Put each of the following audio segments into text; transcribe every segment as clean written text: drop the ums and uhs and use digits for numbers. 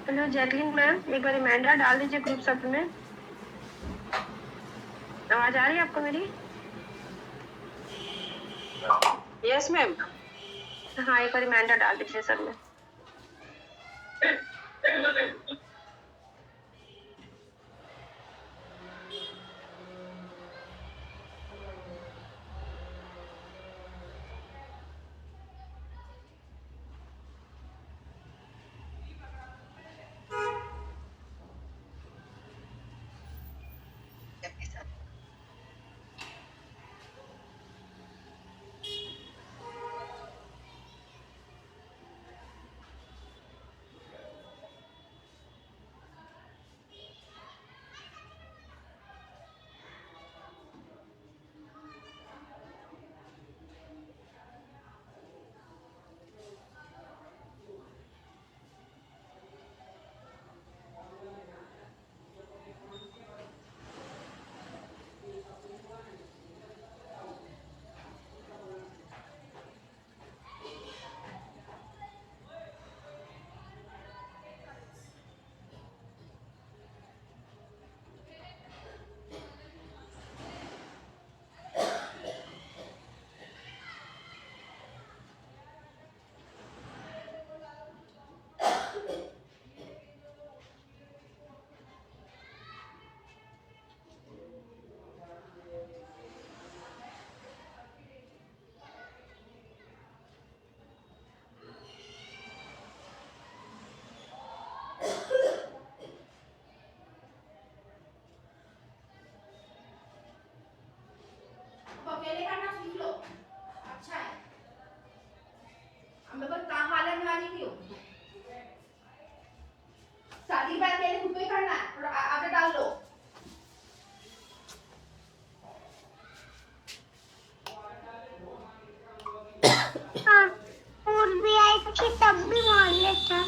Hello Jacqueline ma'am, एक बार reminder डाल दीजिए ग्रुप सत्र में। आवाज आ रही है आपको मेरी? Yes ma'am. हाँ, एक बार रिमाइंडर डाल दीजिए सर में। अकेले करना सीख लो, अच्छा है। हम लोग काम वाले वाली भी हो, शादी बात अकेले खुद को ही करना है और आगे डाल लो। हाँ, और भी आई थी तब भी मान लेता।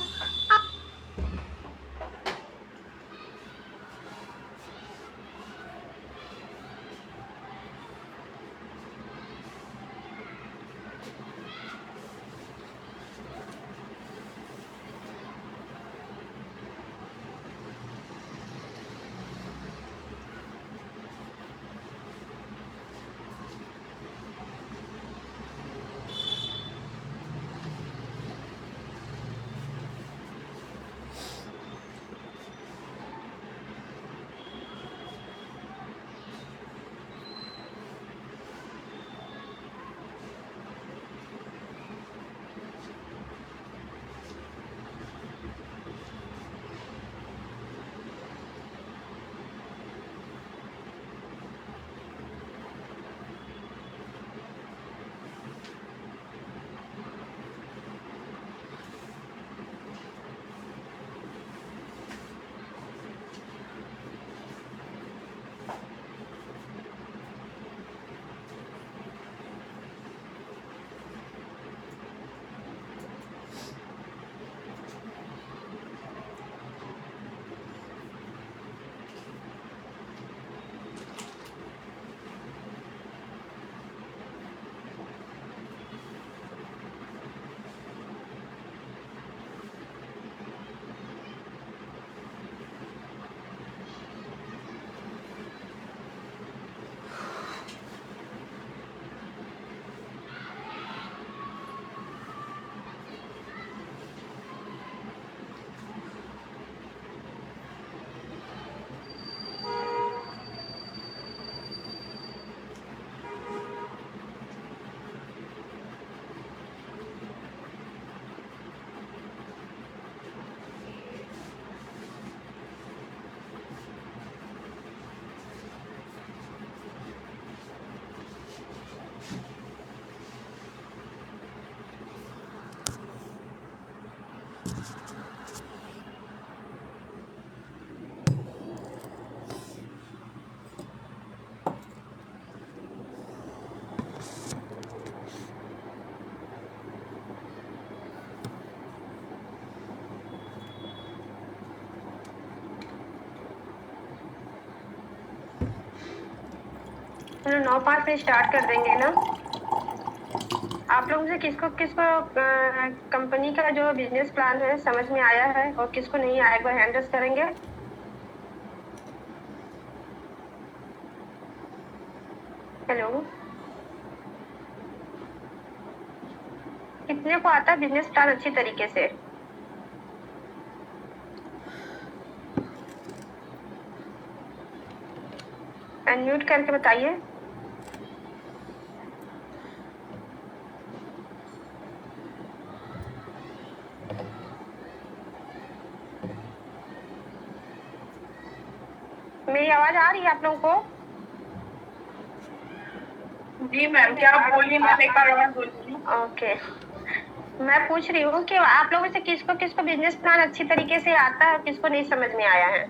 चलो 9:05 से स्टार्ट कर देंगे ना। आप लोगों से किसको किसको कंपनी का जो बिजनेस प्लान है समझ में आया है और किसको नहीं आया, एक बार हैंड रेज़ करेंगे। हेलो, कितने को आता है बिजनेस प्लान अच्छी तरीके से? अनम्यूट करके बताइए। मेरी आवाज आ रही है आप लोगों को? जी मैम, क्या आप बोलिए, मैम एक बार और बोलिए। ओके, मैं पूछ रही हूँ कि आप लोगों से किसको किसको बिजनेस प्लान अच्छी तरीके से आता है और किसको नहीं समझ में आया है?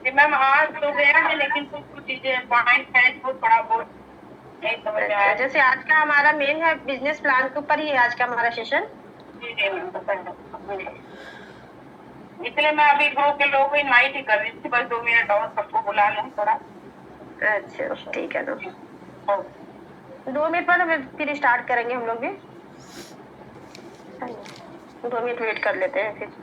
जी मैम, आ तो गया है लेकिन कुछ कुछ चीजें पॉइंट है जो थोड़ा बहुत नहीं समझ में आया। जैसे आज का हमारा मेन है बिजनेस प्लान के ऊपर ही है आज का हमारा सेशन। जी जी मैम, बताइए। इसलिए मैं अभी ग्रुप के लोगों को इनवाइट ही कर रही थी, बस 2 मिनट और सबको बुला लें थोड़ा। अच्छा ठीक है, तो ओके। 2 मिनट बाद फिर स्टार्ट करेंगे हम लोग भी। 2 मिनट वेट कर लेते हैं फिर।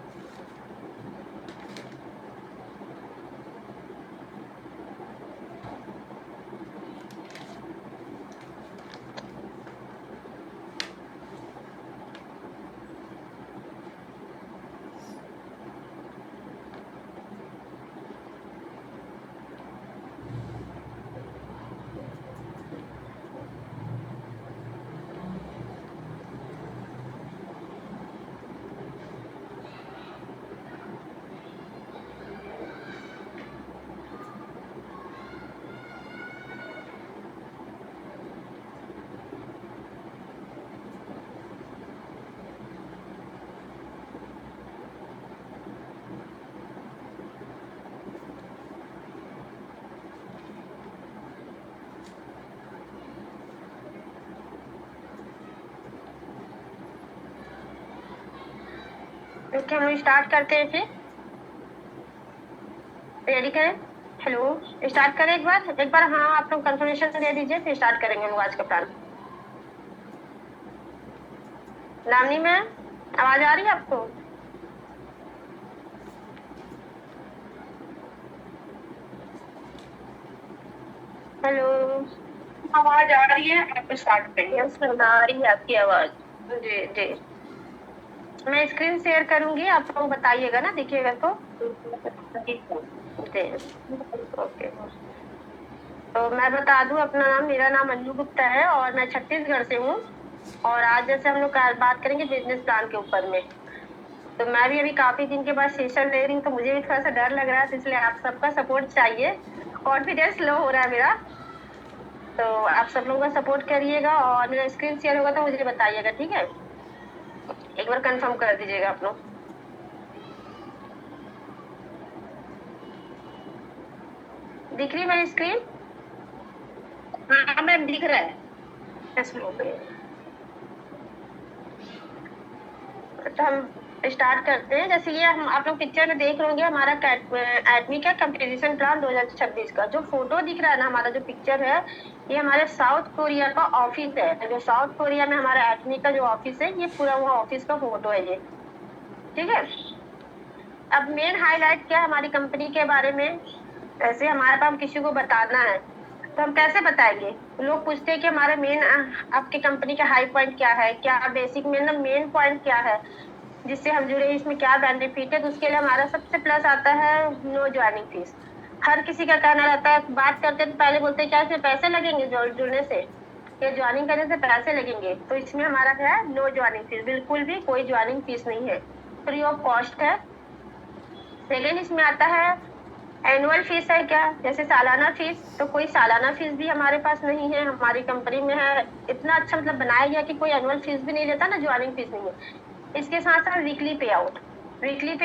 ओके, हम लोग स्टार्ट करते हैं फिर। रेडी करें? हेलो, स्टार्ट करें एक बार हाँ आप लोग कंफर्मेशन दे दीजिए, फिर स्टार्ट करेंगे हम लोग आज का प्लान। लावनी मैम, आवाज आ रही है आपको? हेलो, आवाज आ रही है, आप स्टार्ट करिए। यस मैम, आ रही है आपकी आवाज। जी जी, मैं स्क्रीन शेयर करूंगी, आप लोग बताइएगा ना, देखिएगा तो। जी ओके, तो मैं बता दूं अपना नाम, मेरा नाम अन्नू गुप्ता है और मैं छत्तीसगढ़ से हूँ। और आज जैसे हम लोग बात करेंगे बिजनेस प्लान के ऊपर में। तो मैं भी अभी काफी दिन के बाद सेशन ले रही हूँ, तो मुझे भी थोड़ा सा डर लग रहा है, तो इसलिए आप सबका सपोर्ट चाहिए। कॉन्फिडेंस लो हो रहा है मेरा, तो आप सब लोगों का सपोर्ट करिएगा और मेरा स्क्रीन शेयर होगा तो मुझे बताइएगा, ठीक है? एक बार कंफर्म कर दीजिएगा आप लोग। दिख रही है मेरी स्क्रीन? हाँ मैम, दिख रहा है। तो हम स्टार्ट करते हैं। जैसे ये हम आप लोग पिक्चर में देख रहे होंगे, हमारा एडमी का कंपटीशन प्लान 2026 का जो फोटो दिख रहा है ना, हमारा जो पिक्चर है, ये हमारे साउथ कोरिया का ऑफिस है। जो साउथ कोरिया में हमारा एडमी का जो ऑफिस है, ये पूरा वो ऑफिस का फोटो है ये, ठीक है? अब मेन हाईलाइट क्या है हमारी कंपनी के बारे में? ऐसे हमारे पास किसी को बताना है तो हम कैसे बताएंगे? लोग पूछते हैं कि हमारे मेन आपकी कंपनी का हाई पॉइंट क्या है, क्या बेसिक मेन पॉइंट क्या है जिससे हम जुड़े, इसमें क्या बेनिफिट है। तो उसके लिए हमारा सबसे प्लस आता है नो ज्वाइनिंग फीस। हर किसी का कहना रहता है, बात करते तो पहले बोलते हैं क्या इसमें पैसे लगेंगे जुड़ने से, या ज्वाइनिंग करने से पैसे लगेंगे। तो इसमें हमारा है नो ज्वाइनिंग फीस, बिल्कुल भी कोई ज्वाइनिंग फीस नहीं है, फ्री ऑफ कॉस्ट है। सेकेंड इसमें आता है एनुअल फीस है क्या, जैसे सालाना फीस, तो कोई सालाना फीस भी हमारे पास नहीं है, हमारी कंपनी में है इतना अच्छा मतलब बनाया गया कि कोई एनुअल फीस भी नहीं लेता ना, ज्वाइनिंग फीस नहीं है। इसके साथ साथ वीकली पे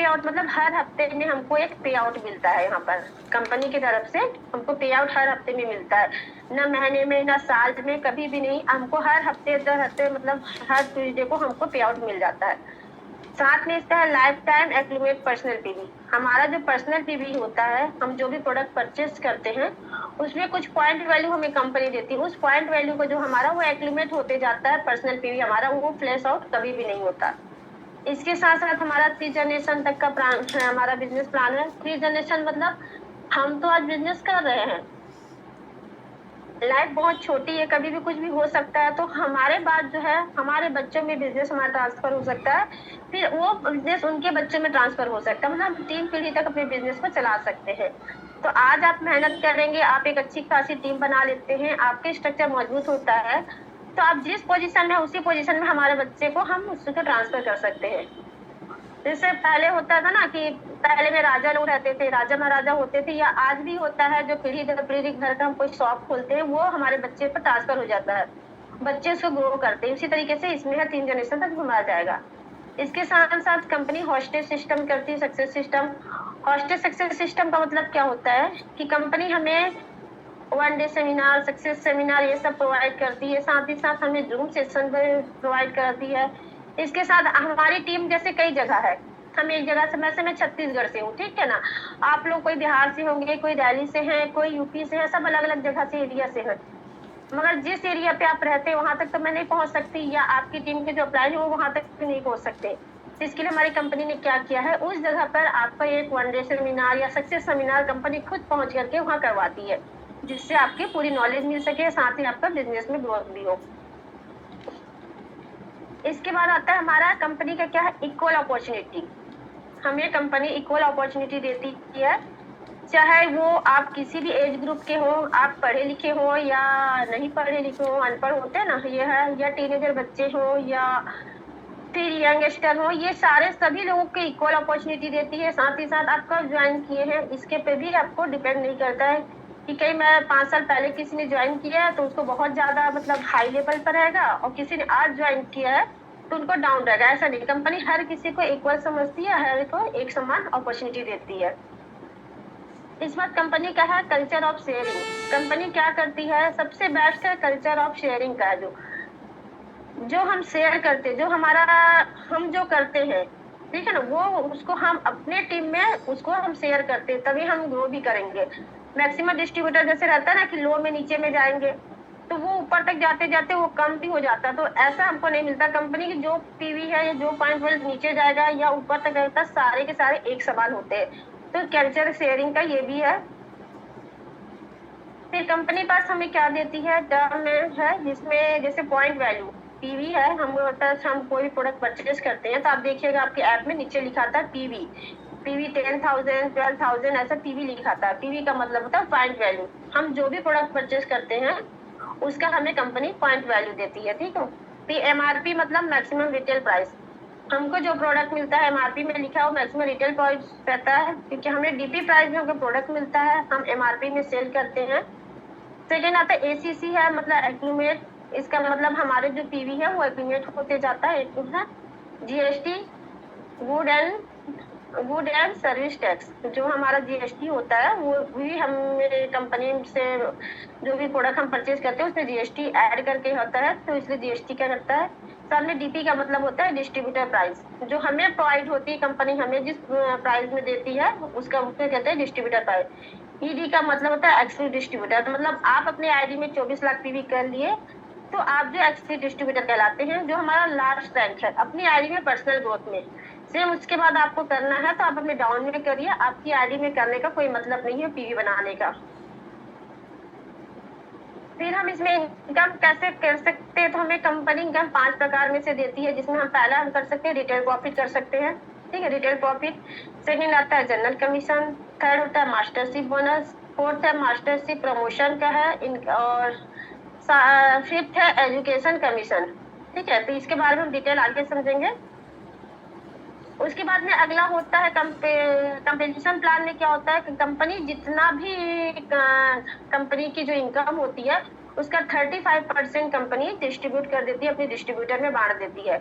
आउट मतलब हर हफ्ते में हमको एक पे आउट मिलता है। यहाँ पर कंपनी की तरफ से हमको पे आउट हर हफ्ते में मिलता है, न महीने में न साल में, कभी भी नहीं, हमको हर हफ्ते दर हफ्ते मतलब हर ट्यूजडे को हमको पे आउट मिल जाता है। साथ में इसका है लाइफ टाइम एक्लूमेट पर्सनल पीवी। हमारा जो पर्सनल पीवी होता है, हम जो भी प्रोडक्ट परचेज करते हैं उसमें कुछ पॉइंट वैल्यू हमें कंपनी देती है। उस पॉइंट वैल्यू को जो हमारा वो एक्लूमेट होते जाता है, पर्सनल पीवी हमारा वो फ्लैश आउट कभी भी नहीं होता। इसके साथ साथ हमारा 3 जनरेशन तक का प्लान है, हमारा बिजनेस प्लान है। 3 जनरेशन मतलब हम तो आज बिजनेस कर रहे हैं, लाइफ बहुत छोटी है, कभी भी कुछ भी हो सकता है। तो हमारे बाद जो है हमारे बच्चों में बिजनेस हमारा ट्रांसफर हो सकता है, फिर वो बिजनेस उनके बच्चों में ट्रांसफर हो सकता है, मतलब 3 पीढ़ी तक अपने बिजनेस को चला सकते हैं। तो आज आप मेहनत करेंगे, आप एक अच्छी खासी टीम बना लेते हैं, आपके स्ट्रक्चर मजबूत होता है, तो आप जिस पोजीशन में उसी पोजीशन में हमारे बच्चे को हम उसको ट्रांसफर कर सकते हैं। जैसे पहले होता था ना कि पहले में राजा लोग रहते थे, राजा महाराजा होते थे, या आज भी होता है जो पीढ़ी दर पीढ़ी घर का हम कोई शॉप खोलते हैं वो हमारे बच्चे पर ट्रांसफर हो जाता है, बच्चे उसको ग्रो करते हैं। उसी तरीके से इसमें है 3 जनरेशन तक घुमाया जाएगा। इसके साथ साथ कंपनी हॉस्टेज सिस्टम करती है, success system. Hostage success system का मतलब क्या होता है कि कंपनी हमें 1 डे सेमिनार, सक्सेस सेमिनार ये सब प्रोवाइड करती है, साथ ही साथ हमें जूम सेशन प्रोवाइड करती है। इसके साथ हमारी टीम जैसे कई जगह है, हम एक जगह से, मैं छत्तीसगढ़ से हूँ, ठीक है ना, आप लोग कोई बिहार से होंगे, कोई दिल्ली से हैं, कोई यूपी से है, सब अलग अलग जगह से, एरिया से है। मगर जिस एरिया पे आप रहते हैं वहां तक तो मैं नहीं पहुंच सकती, या आपकी टीम के जो अप्लाई है वो वहां तक भी नहीं पहुंच सकते। इसके लिए हमारी कंपनी ने क्या किया है, उस जगह पर आपका एक 1 डे सेमिनार या सक्सेस सेमिनार कंपनी खुद पहुंच करके वहाँ करवाती है, जिससे आपकी पूरी नॉलेज मिल सके, साथ ही आपका बिजनेस में ग्रोथ भी हो। इसके बाद आता है हमारा कंपनी का क्या है, इक्वल अपॉर्चुनिटी। हमें कंपनी इक्वल अपॉर्चुनिटी देती है, चाहे वो आप किसी भी एज ग्रुप के हो, आप पढ़े लिखे हो या नहीं पढ़े लिखे हो, अनपढ़ होते हैं ना ये है, या टीनेजर बच्चे हो या फिर यंगस्टर हो, ये सारे सभी लोगों को इक्वल अपॉर्चुनिटी देती है। साथ ही साथ आप कब ज्वाइन किए हैं इसके पे भी आपको डिपेंड नहीं करता है कि कहीं मैं 5 साल पहले किसी ने ज्वाइन किया है तो उसको बहुत ज्यादा मतलब हाई लेवल पर रहेगा, और किसी ने आज ज्वाइन किया है तो उनको डाउन रहेगा, ऐसा नहीं। कंपनी हर किसी को इक्वल समझती है, हर को एक समान अपॉर्चुनिटी देती है। इस बात कंपनी का है कल्चर ऑफ शेयरिंग। कंपनी क्या करती है, सबसे बेस्ट है कल्चर ऑफ शेयरिंग का, जो हम शेयर करते, जो हमारा हम जो करते हैं, ठीक है ना, वो उसको हम अपने टीम में उसको हम शेयर करते हैं, तभी हम ग्रो भी करेंगे। मैक्सिमम डिस्ट्रीब्यूटर जैसे रहता है ना कि लो में नीचे में जाएंगे तो वो ऊपर तक जाते जाते वो कम भी हो जाता है, तो ऐसा हमको नहीं मिलता। कंपनी की जो पीवी है या जो पॉइंट वेल्थ नीचे जाएगा या ऊपर तक जाएगा, सारे के सारे एक समान होते हैं। तो कल्चर शेयरिंग का ये भी है। फिर कंपनी पास हमें क्या देती है, टर्म है जिसमें जैसे पॉइंट वैल्यू पीवी है, हम कोई भी प्रोडक्ट परचेज करते हैं तो आप देखिएगा आपके ऐप में नीचे लिखा था पीवी 10,000 12,000 ऐसा पीवी लिखा था। पीवी का मतलब होता है पॉइंट वैल्यू। हम जो भी प्रोडक्ट परचेज करते हैं उसका हमें कंपनी पॉइंट वैल्यू देती है, ठीक है। फिर एमआरपी मतलब मैक्सिमम रिटेल प्राइस। हमको जो प्रोडक्ट मिलता है एमआरपी में लिखा है वो मैक्सिमम रिटेल प्राइस रहता है, क्योंकि हमें डीपी प्राइस में हमको प्रोडक्ट मिलता है, हम एमआरपी में सेल करते हैं। सेकेंड आता है एसीसी है, मतलब एक्यूमुलेट। इसका मतलब हमारे जो पीवी है वो एक्यूमुलेट होते जाता है। GST good and service tax, जो हमारा जीएसटी होता है वो भी हमें कंपनी से जो भी प्रोडक्ट हम परचेज करते हैं उसमें जीएसटी ऐड करके होता है, तो इसलिए जीएसटी क्या करता है। साथ में डीपी का मतलब होता है डिस्ट्रीब्यूटर प्राइस, जो हमें प्रोवाइड होती है, कंपनी हमें जिस प्राइस में देती है उसका कहते हैं डिस्ट्रीब्यूटर प्राइस। ईडी का मतलब होता है एक्सक्लूसिव डिस्ट्रीब्यूटर, मतलब आप अपने आईडी में 24 लाख पीवी कर लिए तो आप जो एक्सक्लूसिव डिस्ट्रीब्यूटर कहलाते हैं, जो हमारा लास्ट रैंक है अपनी आईडी में पर्सनल ग्रोथ में। सेम उसके बाद आपको करना है तो आप अपने डाउन में करिए, आपकी आईडी में करने का कोई मतलब नहीं है पीवी बनाने का। फिर हम इसमें इनकम कैसे कर सकते हैं, तो हमें कंपनी इनकम 5 प्रकार में से देती है, जिसमें हम पहला हम कर सकते हैं रिटेल प्रॉफिट कर सकते हैं, ठीक है, रिटेल प्रॉफिट। सेकेंड आता है जनरल कमीशन, थर्ड होता है मास्टरशिप बोनस, फोर्थ है मास्टरशिप प्रमोशन का है, और फिफ्थ है एजुकेशन कमीशन, ठीक है। तो इसके बारे में हम डिटेल आगे समझेंगे। उसके बाद में अगला होता है कंपेंसेशन प्लान में क्या होता है कि कंपनी जितना भी कंपनी की जो इनकम होती है उसका 35% कंपनी डिस्ट्रीब्यूट कर देती है, अपने डिस्ट्रीब्यूटर में बांट देती है।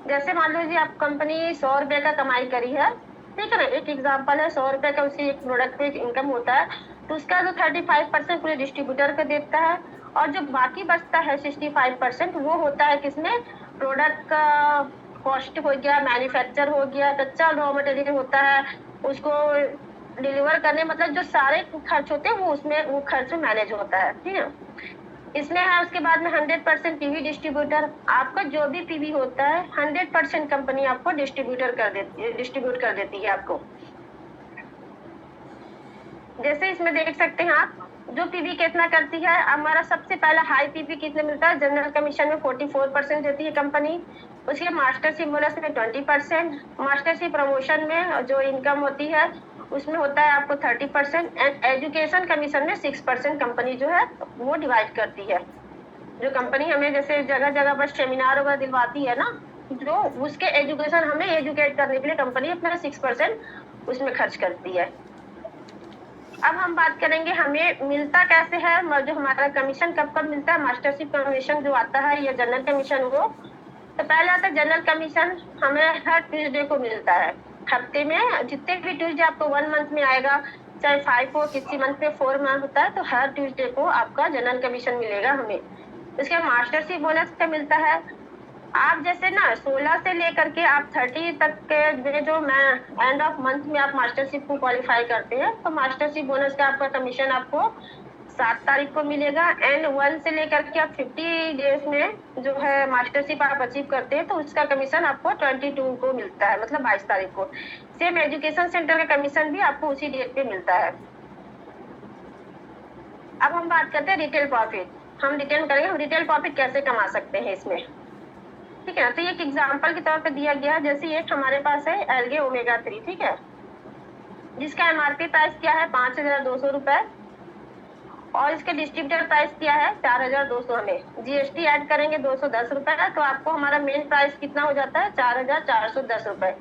जैसे मान लीजिए आप कंपनी 100 रुपए का कमाई करी है, ठीक है ना, एक एग्जांपल है, 100 रुपए का उसी एक प्रोडक्ट पे इनकम होता है, तो उसका जो 35% पूरे डिस्ट्रीब्यूटर को देता है, और जो बाकी बचता है 65% वो होता है किसमें, प्रोडक्ट का कॉस्ट हो गया, मैन्युफैक्चर हो गया, कच्चा रॉ मटेरियल होता है, उसको डिलीवर करने मतलब जो सारे खर्च होते हैं वो उसमें वो खर्च मैनेज होता है, ठीक है। इसमें है उसके बाद में 100% पीवी डिस्ट्रीब्यूटर। आपका जो भी पीवी होता है 100% कंपनी आपको डिस्ट्रीब्यूट कर देती है आपको। जैसे इसमें देख सकते हैं आप जो पीवी कितना करती है। हमारा सबसे पहला हाई पीवी कितने मिलता है, जनरल कमीशन में 44% देती है कंपनी। उसके मास्टरशिप बोनस में 20%, मास्टरशिप प्रमोशन में जो इनकम होती है उसमें होता है आपको 30% एंड एजुकेशन कमीशन में 6% कंपनी जो है वो डिवाइड करती है। जो कंपनी हमें जैसे जगह जगह पर सेमिनार वगैरह दिलवाती है ना, जो उसके एजुकेशन हमें एजुकेट करने के लिए कंपनी अपना 6% उसमें खर्च करती है। अब हम बात करेंगे हमें मिलता कैसे है, जो हमारा कमीशन कब कब मिलता है। मास्टरशिप कमीशन जो आता है या जनरल कमीशन हो, तो पहले आता है जनरल कमीशन, हमें हर ट्यूसडे को मिलता है। हफ्ते में जितने भी ट्यूसडे आपको 1 मंथ में आएगा, चाहे 5 हो, किसी मंथ में 4 मंथ होता है, तो हर ट्यूसडे को आपका जनरल कमीशन मिलेगा हमें। उसके बाद मास्टरशिप बोनस का मिलता है। आप जैसे ना 16 से लेकर के आप 30 तक के जो मैं एंड ऑफ मंथ में आप मास्टरशिप को क्वालिफाई करते हैं, तो मास्टरशिप बोनस का आपका कमीशन आपको 7 तारीख को मिलेगा। एंड 1 से लेकर के आप 50 डेज में जो है मास्टरशिप आप अचीव करते हैं, तो उसका कमीशन आपको 22 को मिलता है, मतलब 22 तारीख को। सेम एजुकेशन सेंटर का कमीशन भी आपको उसी डेट पे मिलता है। अब हम बात करते हैं रिटेल प्रॉफिट। हम डिटेल करेंगे हम रिटेल प्रॉफिट कैसे कमा सकते हैं इसमें, ठीक है। तो एक एग्जांपल के तौर पे दिया गया है, जैसे एक हमारे पास है एल्गे ओमेगा 3, ठीक है, जिसका एमआरपी प्राइस क्या है 5200 रुपए और इसके डिस्ट्रीब्यूटर प्राइस क्या है 4200। हमें जीएसटी ऐड करेंगे 210 रुपए, तो आपको हमारा मेन प्राइस कितना हो जाता है 4410 रुपए।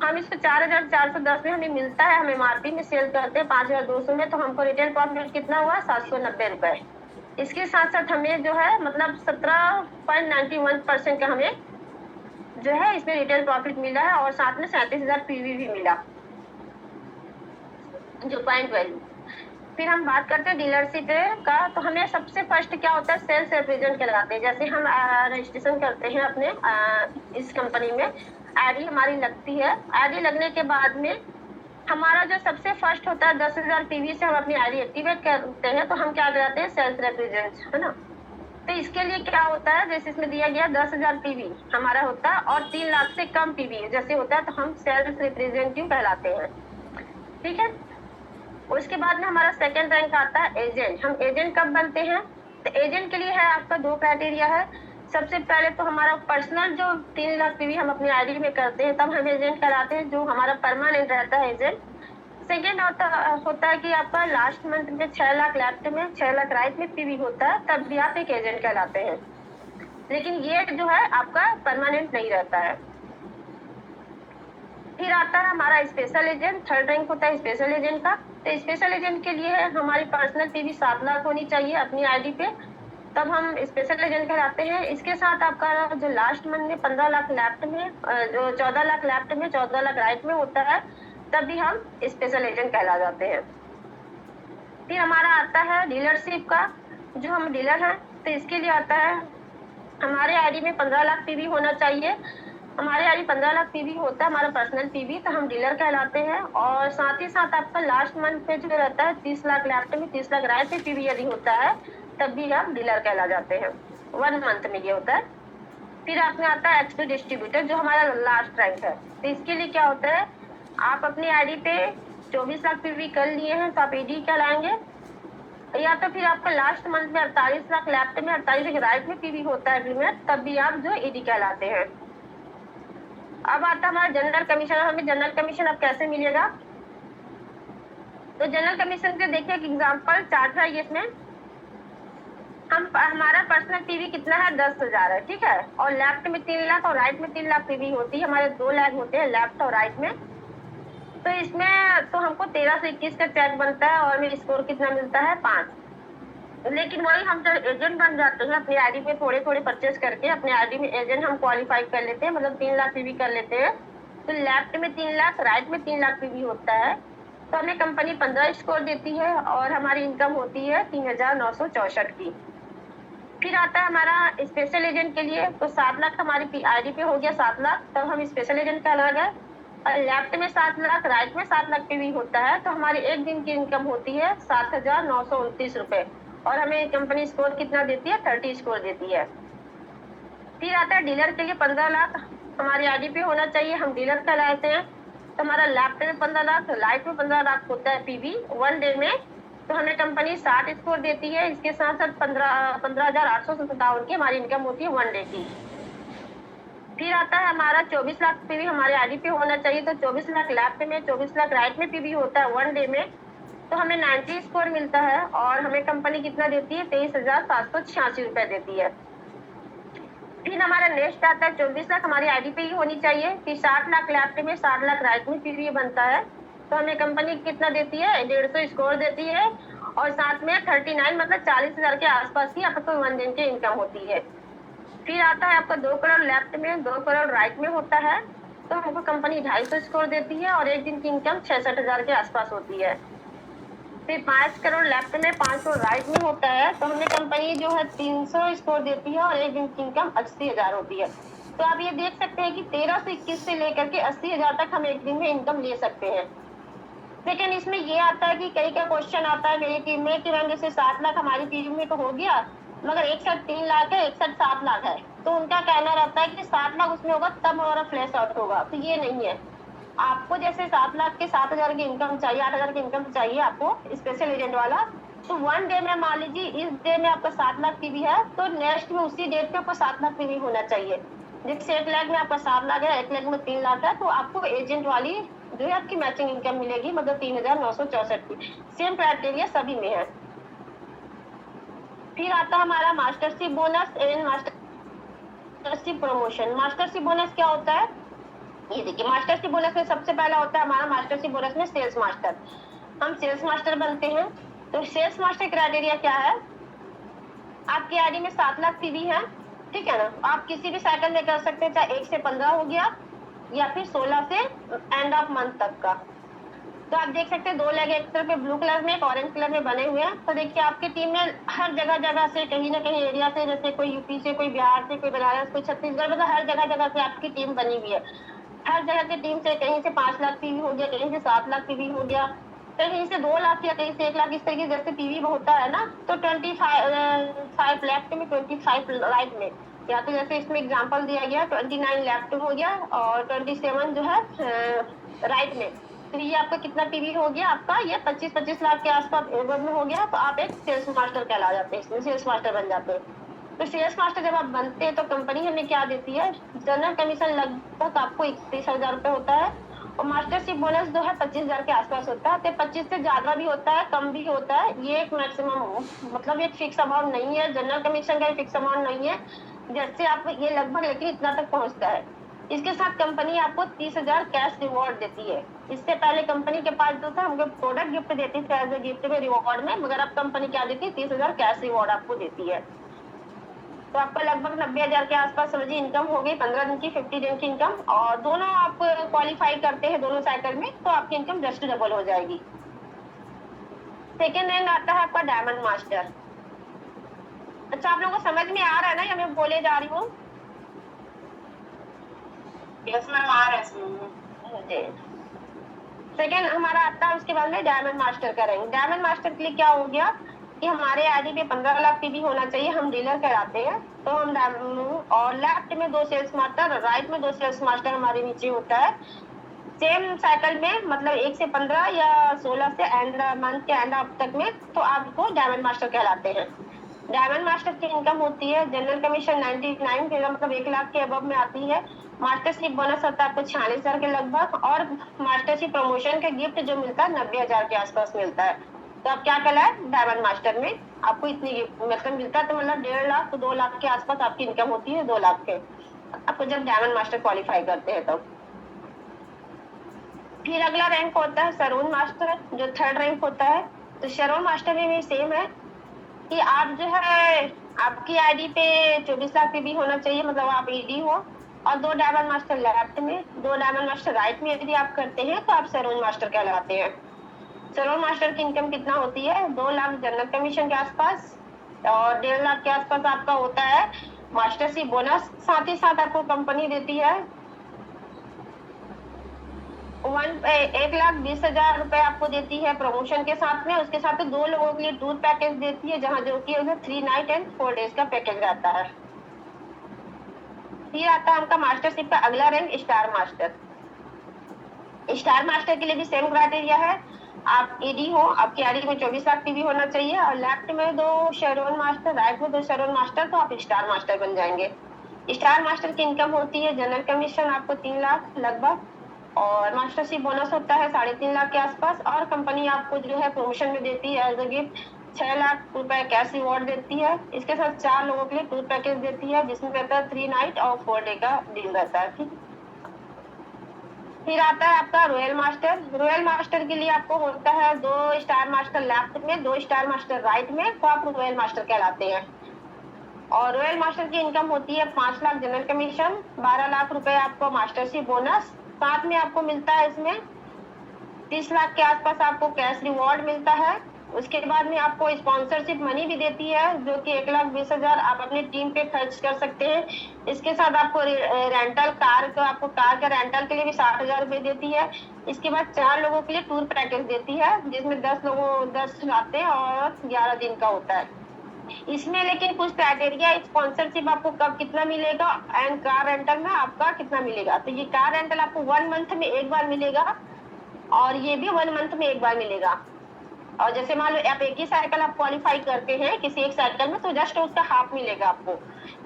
हम इसको 4410 में हमें मिलता है, हम एमआरपी में सेल करते हैं 5200 में, तो हमको रिटेल प्रॉफिट कितना हुआ 790 रुपए। इसके साथ साथ हमें जो है मतलब 17.91% का हमें जो है इसमें रिटेल प्रॉफिट मिला है और साथ में 37,000 पीवी भी मिला जो पॉइंट वैल्यू। फिर हम बात करते हैं डीलरशिप का, तो हमें सबसे फर्स्ट क्या होता है सेल्स रिप्रेजेंट कहलाते हैं। जैसे हम रजिस्ट्रेशन करते हैं अपने इस कंपनी में, आईडी हमारी लगती है। आईडी लगने के बाद में हमारा जो सबसे फर्स्ट होता है 10,000 पीवी से हम अपनी आईडी एक्टिवेट करते हैं, तो हम क्या कराते हैं सेल्स रिप्रेजेंट, है ना। तो इसके लिए क्या होता है, जैसे इसमें दिया गया 10,000 पीवी हमारा होता है और 3 लाख से कम पीवी जैसे होता है, तो हम सेल्स रिप्रेजेंटेटिव कहलाते हैं, ठीक है। उसके बाद में हमारा सेकंड रैंक आता है एजेंट। हम एजेंट कब बनते हैं, तो एजेंट के लिए है आपका 2 क्राइटेरिया है। सबसे पहले तो हमारा पर्सनल जो 3 लाख पीवी हम अपनी आईडी में करते हैं तब हम एजेंट कराते हैं, जो हमारा परमानेंट रहता है एजेंट। सेकेंड होता है कि आपका लास्ट मंथ में 6 लाख लेफ्ट में 6 लाख राइट में पीवी होता है, तब भी आप एक एजेंट कहलाते हैं, लेकिन ये जो है आपका परमानेंट नहीं रहता है। फिर आता है हमारा स्पेशल एजेंट, थर्ड रैंक होता है स्पेशल एजेंट का। तो स्पेशल एजेंट के लिए है हमारी पर्सनल पीवी 7 लाख होनी चाहिए अपनी आईडी पे, तब हम स्पेशल एजेंट कहलाते हैं। इसके साथ आपका जो लास्ट मंथ में 15 लाख लेफ्ट में, जो 14 लाख लेफ्ट में 14 लाख राइट में होता है, तब भी हम स्पेशल एजेंट कहला जाते हैं। फिर हमारा आता है डीलरशिप का, जो हम डीलर हैं, तो इसके लिए आता है हमारे आईडी में 15 लाख पीवी होना चाहिए। हमारे आईडी 15 लाख पीवी होता है हमारा पर्सनल पीवी, तो हम डीलर कहलाते हैं। और साथ ही साथ आपका लास्ट मंथ पे जो रहता है 30 लाख लेफ्ट में 30 लाख राइट में पीवी यदि होता है, तब भी हम डीलर कहला जाते हैं। 1 मंथ में ये होता है। फिर आपने आता है एक्सपी डिस्ट्रीब्यूटर, जो हमारा लास्ट रैंक है। तो इसके लिए क्या होता है, आप अपनी आईडी पे 24 लाख पीवी कर लिए हैं तो आप ईडी कहलाएंगे, या तो फिर आपका लास्ट मंथ में 48 लाख लेफ्ट में 48 लाख राइट में पीवी होता है एग्रीमेंट, तब भी आप जो ईडी कहलाते हैं। अब आता है हमारा जनरल कमीशन। हमें जनरल कमीशन अब कैसे मिलेगा, तो जनरल कमीशन के देखिए एक एग्जांपल चार्ट है, इसमें हमारा पर्सनल पीवी कितना है 10,000 है, ठीक है, और लेफ्ट में 3 लाख और राइट में 3 लाख पीवी होती है। हमारे 2 लाख होते हैं लेफ्ट और राइट में, तो इसमें तो हमको 13 से 21 का चेक बनता है और हमें स्कोर कितना मिलता है 5। लेकिन वही हम जब एजेंट बन जाते हैं अपनी आईडी पे थोड़े थोड़े परचेज करके अपने आईडी में एजेंट हम क्वालिफाई कर लेते हैं, मतलब 3 लाख पीवी कर लेते हैं, तो लेफ्ट में 3 लाख राइट में 3 लाख पीवी होता है, तो हमें कंपनी 15 स्कोर देती है और हमारी इनकम होती है 3,964 की। फिर आता है हमारा स्पेशल एजेंट के लिए, तो 7 लाख हमारी आईडी पे हो गया 7 लाख, तब हम स्पेशल एजेंट कहला गए। और लेफ्ट में 7 लाख, राइट में 7 लाख पे भी होता है, तो हमारी एक दिन की इनकम होती है 7,929 रुपए, और हमें कंपनी स्कोर कितना देती है, 30 स्कोर देती है। फिर आता है डीलर के लिए 15 लाख हमारी आईडी पे होना चाहिए, हम डीलर कहलाते हैं। तो हमारा लेफ्ट में 15 लाख, राइट में 15 लाख होता है पीवी 1 डे में, तो हमें कंपनी 60 स्कोर देती है। इसके साथ साथ 15,857 की हमारी इनकम होती है 1 डे की। फिर आता है हमारा 24 लाख पीवी हमारे आईडी पे होना चाहिए, तो 24 लाख लेफ्ट में, 24 लाख राइट में पीवी होता है 1 डे में, तो हमें 90 स्कोर मिलता है, और हमें कंपनी कितना देती है, 23,786 रुपए देती है। फिर हमारा नेक्स्ट आता है 24 लाख हमारी आईडी पे ही होनी चाहिए, फिर 60 लाख लेफ्ट में, 60 लाख राइट में पीवी बनता है, तो हमें कंपनी कितना देती है, 150 स्कोर देती है, और साथ में 39 मतलब 40,000 के आसपास की आपको 1 दिन की इनकम होती है। फिर आता है आपका 2 करोड़ लेफ्ट में, 2 करोड़ राइट में होता है, तो हमको कंपनी 250 स्कोर देती है, और एक दिन की इनकम 66,000 के आसपास होती है। फिर 5 करोड़ लेफ्ट में, 5 करोड़ राइट में होता है, तो हमें कंपनी जो है 300 स्कोर देती है, और एक दिन की इनकम 80,000 होती है। तो आप ये देख सकते हैं कि 13 से 21 से लेकर के 80,000 तक हम एक दिन में इनकम ले सकते हैं। लेकिन इसमें ये आता है कि कई का क्वेश्चन आता है मेरी टीम में कि मैम जैसे 7 लाख हमारी टीम में तो हो गया, मगर एक साथ 3 लाख है, एक साथ 7 लाख है, तो उनका कहना रहता है कि 7 लाख उसमें होगा तब हमारा फ्लैश आउट होगा। तो ये नहीं है, आपको जैसे 7 लाख के 7,000 की इनकम चाहिए, 8,000 की इनकम चाहिए आपको स्पेशल एजेंट वाला, तो 1 डे में मान लीजिए इस डे में आपका 7 लाख पीवी है, तो नेक्स्ट में उसी डेट पे आपको 7 लाख पीवी होना चाहिए। जैसे 1 लाख में आपका 7 लाख है, 1 लाख में 3 लाख है, तो आपको एजेंट वाली जो है आपकी मैचिंग इनकम मिलेगी, मतलब 3,964 की। सेम क्राइटेरिया सभी में है। फिर आता हमारा mastership bonus and mastership promotion. Mastership bonus क्या होता है, ये देखिए, मास्टरशिप बोनस में सबसे पहला होता है हमारा मास्टरशिप बोनस में सेल्स मास्टर। हम सेल्स मास्टर बनते हैं, तो सेल्स मास्टर क्राइटेरिया क्या है, आपकी आईडी में 7 लाख पीवी है, ठीक है ना, आप किसी भी साइकिल में कर सकते हैं, चाहे 1 से 15 हो गया या फिर 16 से एंड ऑफ मंथ तक का। तो आप देख सकते हैं 2 लेग एक तरफ ब्लू कलर में, एक ऑरेंज कलर में बने हुए हैं। तो देखिए आपकी टीम में हर जगह से, कहीं ना कहीं एरिया से, जैसे कोई यूपी से, कोई बिहार से, कोई बनारस, कोई छत्तीसगढ़, मतलब हर जगह से आपकी टीम बनी हुई है। हर जगह की टीम से कहीं से 5 लाख पीवी हो गया, कहीं से 7 लाख पीवी हो गया, कहीं से 2 लाख या कहीं से 1 लाख, इस तरीके जैसे पीवी होता है ना। तो 25 लेफ्ट में, 25 राइट में, या तो जैसे इसमें एग्जांपल दिया गया 29 लेफ्ट हो गया और 27 जो है राइट में, तो ये आपका कितना पीवी हो गया, आपका ये 25 लाख के आसपास एवरेज में हो गया, तो आप एक सेल्स मास्टर कहला जाते हैं, इसमें सेल्स मास्टर बन जाते हैं। तो सेल्स मास्टर जब आप बनते हैं तो कंपनी हमें क्या देती है, जनरल कमीशन लगभग आपको 31,000 रुपए होता है, और मास्टरशिप बोनस जो है 25,000 के आसपास होता है। तो 25 से ज्यादा भी होता है, कम भी होता है, ये एक मैक्सिमम, मतलब एक फिक्स अमाउंट नहीं है, जनरल कमीशन का फिक्स अमाउंट नहीं है, जैसे आप ये लगभग लेकिन इतना तक पहुंचता है। इसके साथ कंपनी आपको 30,000 कैश रिवॉर्ड देती है। इससे पहले कंपनी के पास जो था हमको प्रोडक्ट गिफ्ट देती थी एज ए गिफ्ट में, रिवॉर्ड में, मगर अब कंपनी क्या देती है, 30,000 कैश रिवॉर्ड आपको देती है। तो आपका लगभग 90,000 के आसपास समझिए इनकम हो गई, 15 दिन की, 50 दिन की इनकम, और दोनों आप क्वालिफाई करते हैं दोनों साइकिल में, तो आपकी इनकम जस्ट डबल हो जाएगी। सेकेंड रैंक आता है आपका डायमंड मास्टर। अच्छा, आप लोगों को समझ में आ रहा है ना, या मैं बोले जा रही हूँ? यस मैम, आ रहा है। सेकेंड हमारा आता है उसके बाद में डायमंड मास्टर का रैंक। डायमंड मास्टर के लिए क्या हो गया कि हमारे आईडी पे 15 लाख पीवी होना चाहिए, हम डीलर कहलाते हैं, तो हम और लेफ्ट में 2 सेल्स मास्टर, राइट में 2 सेल्स मास्टर हमारे नीचे होता है। सेम साइकिल में, मतलब 1 से 15 या 16 से एंड मंथ के एंड ऑफ तक में, तो आपको डायमंड मास्टर कहलाते हैं। डायमंड मास्टर की इनकम होती है जनरल कमीशन 99, मतलब 1 लाख के अबव में आती है। मास्टरशिप बोनस होता है आपको 46,000 के लगभग, और मास्टरशिप प्रमोशन का गिफ्ट जो मिलता है 90,000 के आसपास मिलता है। तो आप क्या कहला है, डायमंड मास्टर में आपको इतनी मतलब मिलता है, तो मतलब 1.5 लाख तो 2 लाख के आसपास आपकी इनकम होती है, 2 लाख के आपको जब डायमंड मास्टर क्वालिफाई करते हैं तो। फिर अगला रैंक होता है सरोन मास्टर, जो 3rd रैंक होता है। तो सरोन मास्टर में भी सेम है कि आप जो है आपकी आईडी पे 24 लाख पे भी होना चाहिए, मतलब आप ईडी हो, और 2 डायमंड मास्टर लेफ्ट में, 2 डायमंड मास्टर राइट में यदि आप करते हैं तो आप सरोन मास्टर कहलाते हैं। सरोन मास्टर की इनकम कितना होती है, 2 लाख जनरल कमीशन के आसपास, और 1.5 लाख के आसपास आपका होता है मास्टरशिप बोनस। साथ ही साथ आपको कंपनी देती है 1,20,000 रुपए आपको देती है प्रमोशन के साथ में। उसके साथ 2 लोगों के लिए टूर पैकेज देती है, जहाँ जो कि 3 नाइट एंड 4 डेज का पैकेज रहता है। ये आता है आपका मास्टरशिप का अगला rank star master. Star master के लिए भी सेम क्राइटेरिया है, आप ईडी हो, आपकी आईडी में 24 लाख पीवी होना चाहिए और लेफ्ट में 2 शेरोन मास्टर, राइट में 2 शेरोन मास्टर, तो आप स्टार मास्टर बन जाएंगे। स्टार मास्टर की इनकम होती है जनरल कमीशन आपको 3 लाख लगभग, और मास्टरशिप बोनस होता है 3.5 लाख के आसपास, और कंपनी आपको जो है प्रमोशन में देती है एज अ गिफ्ट 6 लाख रुपए कैश रिवॉर्ड देती है। इसके साथ 4 लोगों के लिए टूर पैकेज देती है, जिसमें रहता है 3 नाइट और 4 डे का डील रहता है। ठीक, फिर आता है आपका रॉयल मास्टर। रॉयल मास्टर के लिए आपको होता है 2 स्टार मास्टर लेफ्ट में, 2 स्टार मास्टर राइट में, तो आप रॉयल मास्टर कहलाते हैं। और रॉयल मास्टर की इनकम होती है 5 लाख जनरल कमीशन, 12 लाख रुपए आपको मास्टरशिप बोनस, साथ में आपको मिलता है इसमें 30 लाख के आसपास आपको कैश रिवॉर्ड मिलता है। उसके बाद में आपको स्पॉन्सरशिप मनी भी देती है, जो कि 1,20,000 आप अपनी टीम पे खर्च कर सकते हैं। इसके साथ आपको रेंटल कार का, आपको कार के रेंटल के लिए भी 60,000 रुपए देती है। इसके बाद 4 लोगों के लिए टूर पैकेज देती है, जिसमें 10 आते हैं और 11 दिन का होता है। इसमें लेकिन कुछ क्राइटेरिया, स्पॉन्सरशिप आपको कब कितना मिलेगा एंड कार रेंटल में आपका कितना मिलेगा। तो ये कार रेंटल आपको 1 मंथ में एक बार मिलेगा और ये भी 1 मंथ में एक बार मिलेगा। और जैसे मान लो आप एक ही साइकिल आप क्वालिफाई करते हैं किसी एक साइकिल में, तो जस्ट उसका हाफ मिलेगा आपको।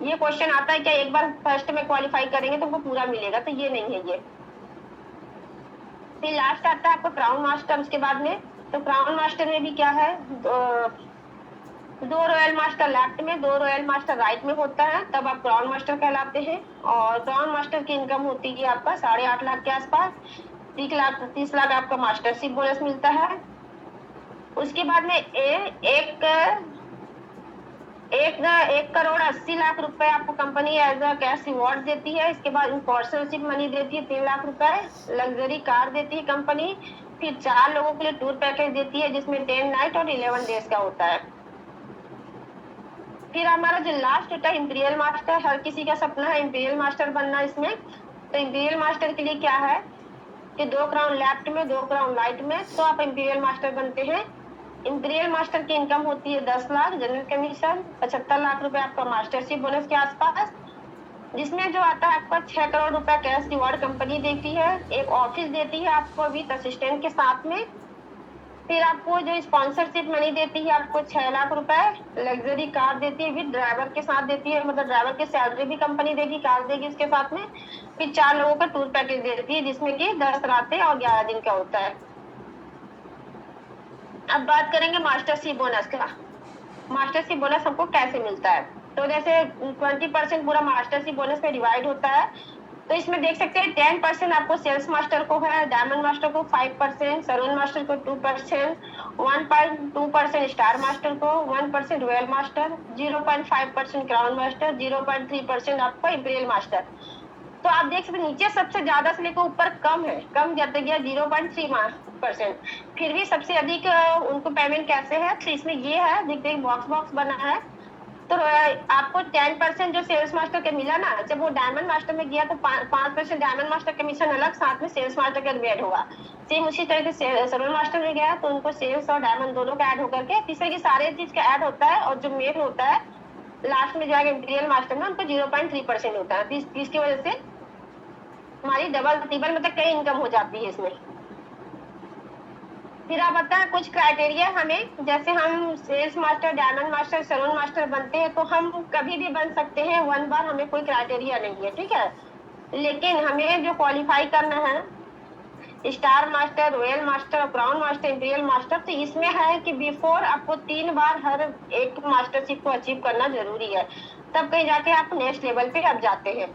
ये क्वेश्चन आता है क्या एक बार फर्स्ट में क्वालिफाई करेंगे तो वो पूरा मिलेगा, तो ये नहीं है ये। फिर लास्ट आता है आपको क्राउन मास्टर उसके बाद में। तो क्राउन मास्टर में भी क्या है, 2 रॉयल मास्टर लेफ्ट में, 2 रॉयल मास्टर राइट में होता है, तब आप क्राउन मास्टर कहलाते हैं। और क्राउन मास्टर की इनकम होती है आपका 8.5 लाख के आसपास, 30 लाख आपका मास्टरशिप बोनस मिलता है। उसके बाद में 1,80,00,000 रुपए आपको company as a cash reward देती है। इसके बाद स्पॉन्सरशिप मनी देती है 3 लाख रुपए, लग्जरी कार देती है कंपनी, फिर 4 लोगों के लिए टूर पैकेज देती है, जिसमें 10 नाइट और 11 डेज का होता है। फिर हमारा जो लास्ट होता है इंपीरियल मास्टर। हर किसी का सपना है इंपीरियल मास्टर बनना इसमें। तो इंपीरियल मास्टर के लिए क्या है कि 2 क्राउन लेफ्ट में, 2 क्राउन राइट में, तो आप इंपीरियल मास्टर बनते हैं। इंपीरियल मास्टर की इनकम होती है 10 लाख जनरल कमीशन, 75 लाख रुपए आपका मास्टरशिप बोनस के आसपास, जिसमें जो आता है आपका 6 करोड़ रुपए कैश रिवॉर्ड कंपनी देती है, एक ऑफिस देती है आपको विद असिस्टेंट के साथ में। फिर आपको जो स्पॉन्सरशिप मनी देती है आपको 6 लाख रुपए, लग्जरी कार देती है विद ड्राइवर के साथ देती है, मतलब ड्राइवर की सैलरी भी कंपनी देगी, कार देगी इसके साथ में। फिर 4 लोगों का टूर पैकेज देती है, जिसमें कि 10 रातें और 11 दिन का होता है। अब बात करेंगे मास्टरशिप बोनस का। मास्टरशिप बोनस हमको कैसे मिलता है, तो जैसे 20% पूरा मास्टरशिप बोनस में डिवाइड होता है। तो इसमें देख सकते हैं 10% आपको सेल्स मास्टर को है, डायमंड मास्टर को 5%, सैलून मास्टर को 2%, 1.2% स्टार मास्टर को, 1% रॉयल मास्टर, 0.5% क्राउन मास्टर, 0.3% आपको इंपीरियल मास्टर। तो आप देख सकते नीचे सबसे ज्यादा से लेकर ऊपर कम है, कम जाते गया 0.3%। फिर भी सबसे अधिक उनको पेमेंट कैसे है, तो इसमें ये है, देखते बॉक्स बना है। तो आपको 10% जो सेल्स मास्टर के मिला ना, जब वो डायमंड मास्टर में गया तो 5% डायमंड मास्टर कमीशन अलग, साथ में सेल्स मास्टर का ऐड होगा। सेम उसी तरह से सैलून मास्टर में गया तो उनको सेल्स और डायमंड दोनों का ऐड होकर के तीसरे की सारे चीज का ऐड होता है, और जो मेन होता है लास्ट में जाएगा इंपीरियल मास्टर में, उनको 0.3% होता है। इसकी वजह से हमारी डबल ट्रिपल मतलब कई इनकम हो जाती है इसमें। फिर आप बताएं कुछ क्राइटेरिया हमें, जैसे हम sales master, diamond master, salon master बनते हैं तो हम कभी भी बन सकते हैं, 1 बार, हमें कोई क्राइटेरिया नहीं है, ठीक है। लेकिन हमें जो क्वालिफाई करना है star master, royal master, crown master, imperial master, तो इसमें है कि बिफोर आपको 3 बार हर एक मास्टरशिप को अचीव करना जरूरी है, तब कहीं जाके आप नेक्स्ट लेवल पे अब जाते हैं,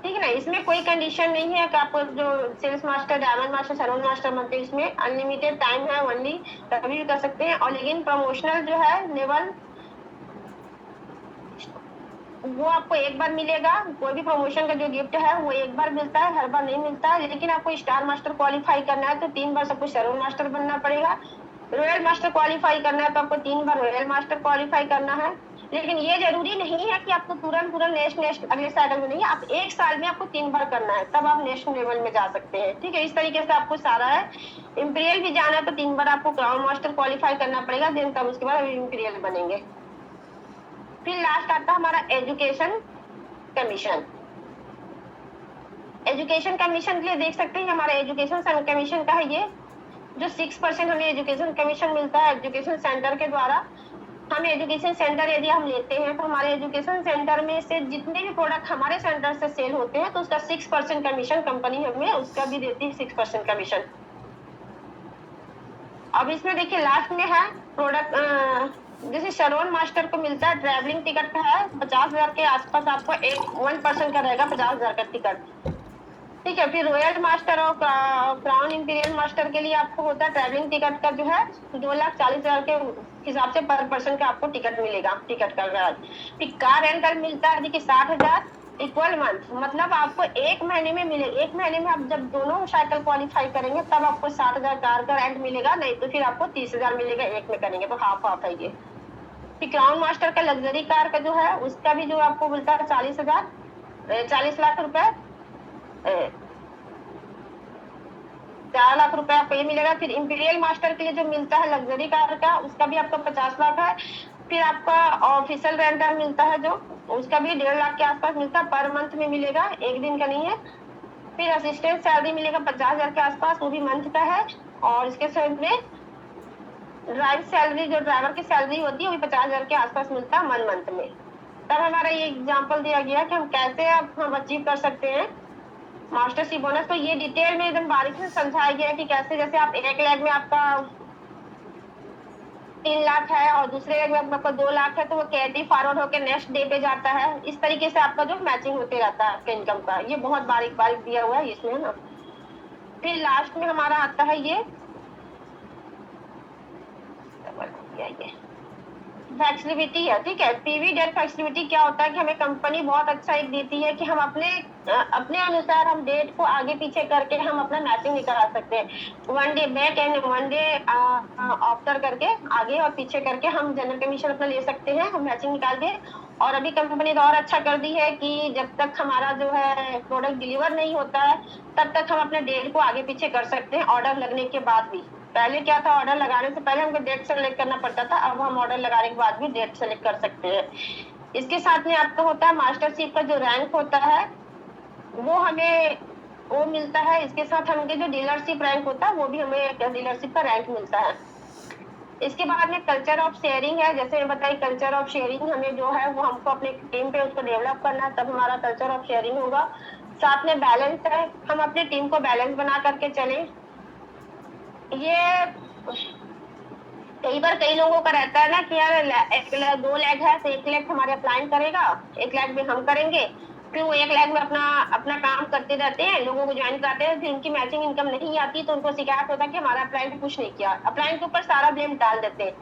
ठीक है ना। इसमें कोई कंडीशन नहीं है कि आपको जो sales master, diamond master, salon master बनते हैं, इसमें अनलिमिटेड टाइम है, ओनली कभी भी कर सकते हैं। और लेकिन प्रमोशनल जो है लेवल वो आपको एक बार मिलेगा, कोई भी प्रमोशन का जो गिफ्ट है वो एक बार मिलता है, हर बार नहीं मिलता है। लेकिन आपको स्टार मास्टर क्वालिफाई करना है तो 3 बार सब कुछ सैलून मास्टर बनना पड़ेगा, रॉयल मास्टर क्वालिफाई करना है तो आपको 3 बार रॉयल मास्टर क्वालिफाई करना है। लेकिन ये जरूरी नहीं है कि आपको तुरंत नेक्स्ट अगले साइकिल में नहीं, आप 1 साल में आपको 3 बार करना है, तब आप नेशनल लेवल में जा सकते हैं। ठीक है, इस तरीके से आपको सारा है। इंपीरियल भी जाना है तो 3 बार आपको क्राउन मास्टर क्वालिफाई करना पड़ेगा, देन तब उसके बाद इंपीरियल बनेंगे। फिर लास्ट आता है हमारा एजुकेशन कमीशन। एजुकेशन कमीशन के लिए देख सकते हैं हमारा एजुकेशन कमीशन का है ये, जो 6% हमें एजुकेशन कमीशन मिलता है एजुकेशन सेंटर के द्वारा। हम एजुकेशन सेंटर यदि हम लेते हैं तो हमारे एजुकेशन सेंटर में से जितने भी प्रोडक्ट हमारे सेंटर से सेल होते हैं तो उसका 6% कमीशन कंपनी हमें उसका भी देती है, 6% कमीशन। अब इसमें देखिए लास्ट में है प्रोडक्ट, जैसे शरोन मास्टर को मिलता है ट्रैवलिंग टिकट का है 50,000 के आसपास, आपको 1% का रहेगा 50,000 का टिकट। ठीक है, फिर रॉयल मास्टर और क्राउन इंपीरियल मास्टर के लिए आपको होता है ट्रैवलिंग टिकट का जो है 2,40,000 के हिसाब से पर पर्सन का आपको टिकट मिलेगा, टिकट का ब्याज। फिर कार रेंटल मिलता है देखिए 60,000 इक्वल मंथ, मतलब आपको 1 महीने में मिले, 1 महीने में आप जब दोनों साइकिल क्वालिफाई करेंगे तब आपको 60,000 कार का रेंट मिलेगा, नहीं तो फिर आपको 30,000 मिलेगा एक में करेंगे तो हाफ हाफ है ये। फिर क्राउन मास्टर का लग्जरी कार का जो है उसका भी जो आपको मिलता है 40 लाख रुपए, 4 लाख रुपए आपको ये मिलेगा। फिर इंपीरियल मास्टर के लिए जो मिलता है लग्जरी कार का उसका भी आपको 50 लाख है। फिर आपका ऑफिशियल रेंटल मिलता है जो उसका भी 1.5 लाख के आसपास मिलता है, पर मंथ में मिलेगा, एक दिन का नहीं है। फिर असिस्टेंट सैलरी मिलेगा 50,000 के आसपास, वो भी मंथ का है। और इसके साथ में ड्राइव सैलरी जो ड्राइवर की सैलरी होती है वो भी 50,000 के आसपास मिलता है मंथ में। तब हमारा ये एग्जाम्पल दिया गया कि हम कैसे हम अचीव कर सकते हैं मास्टरशिप बोनस। तो ये डिटेल में एकदम बारीकी से समझाया गया है कि कैसे, जैसे आप 1 लाख में आपका 3 लाख है और दूसरे लाख में आपका 2 लाख है तो वो कैरी फॉरवर्ड होकर नेक्स्ट डे पे जाता है। इस तरीके से आपका जो मैचिंग होते रहता है आपके इनकम का, ये बहुत बारीक बारीक दिया हुआ है इसमें ना। फिर लास्ट में हमारा आता है ये फ्लेक्सिबिलिटी है। ठीक है, पीवी डेट फ्लेक्सिबिलिटी क्या होता है कि हमें कंपनी बहुत अच्छा एक देती है कि हम अपने अनुसार हम डेट को आगे पीछे करके हम अपना मैचिंग नहीं करा सकते हैं। 1 day back and 1 day after करके आगे और पीछे करके हम जनरल कमीशन अपना ले सकते हैं, हम मैचिंग निकाल के। और अभी कंपनी ने और अच्छा कर दी है कि जब तक हमारा जो है प्रोडक्ट डिलीवर नहीं होता है तब तक हम अपने डेट को आगे पीछे कर सकते हैं ऑर्डर लगने के बाद भी। पहले क्या था, ऑर्डर लगाने से पहले हमको डेट सेलेक्ट करना पड़ता था, अब हम ऑर्डर लगाने के बाद भी डेट सेलेक्ट कर सकते हैं। इसके साथ में आपका होता है मास्टरशिप का जो रैंक होता है वो मिलता है। इसके साथ हमें जो डीलरशिप रैंक होता है वो भी हमें डीलरशिप का रैंक मिलता है। इसके बाद में कल्चर ऑफ शेयरिंग है, जैसे मैं बताई कल्चर ऑफ शेयरिंग हमें जो है वो हमको अपने टीम पे उसको डेवलप करना है, तब हमारा कल्चर ऑफ शेयरिंग होगा। साथ में बैलेंस है, हम अपनी टीम को बैलेंस बना करके चलें। ये कई बार कई लोगों का रहता है ना कि यार 2 लाख है तो 1 लाख हमारे अप्लाइन करेगा, 1 लाख में हम करेंगे, फिर वो 1 लाख में अपना काम करते रहते हैं, लोगों को ज्वाइन कराते हैं, फिर उनकी मैचिंग इनकम नहीं आती तो उनको शिकायत होता है कि हमारा अप्लाइन पे कुछ नहीं किया, अप्लाइन के ऊपर सारा ब्लेम डाल देते हैं।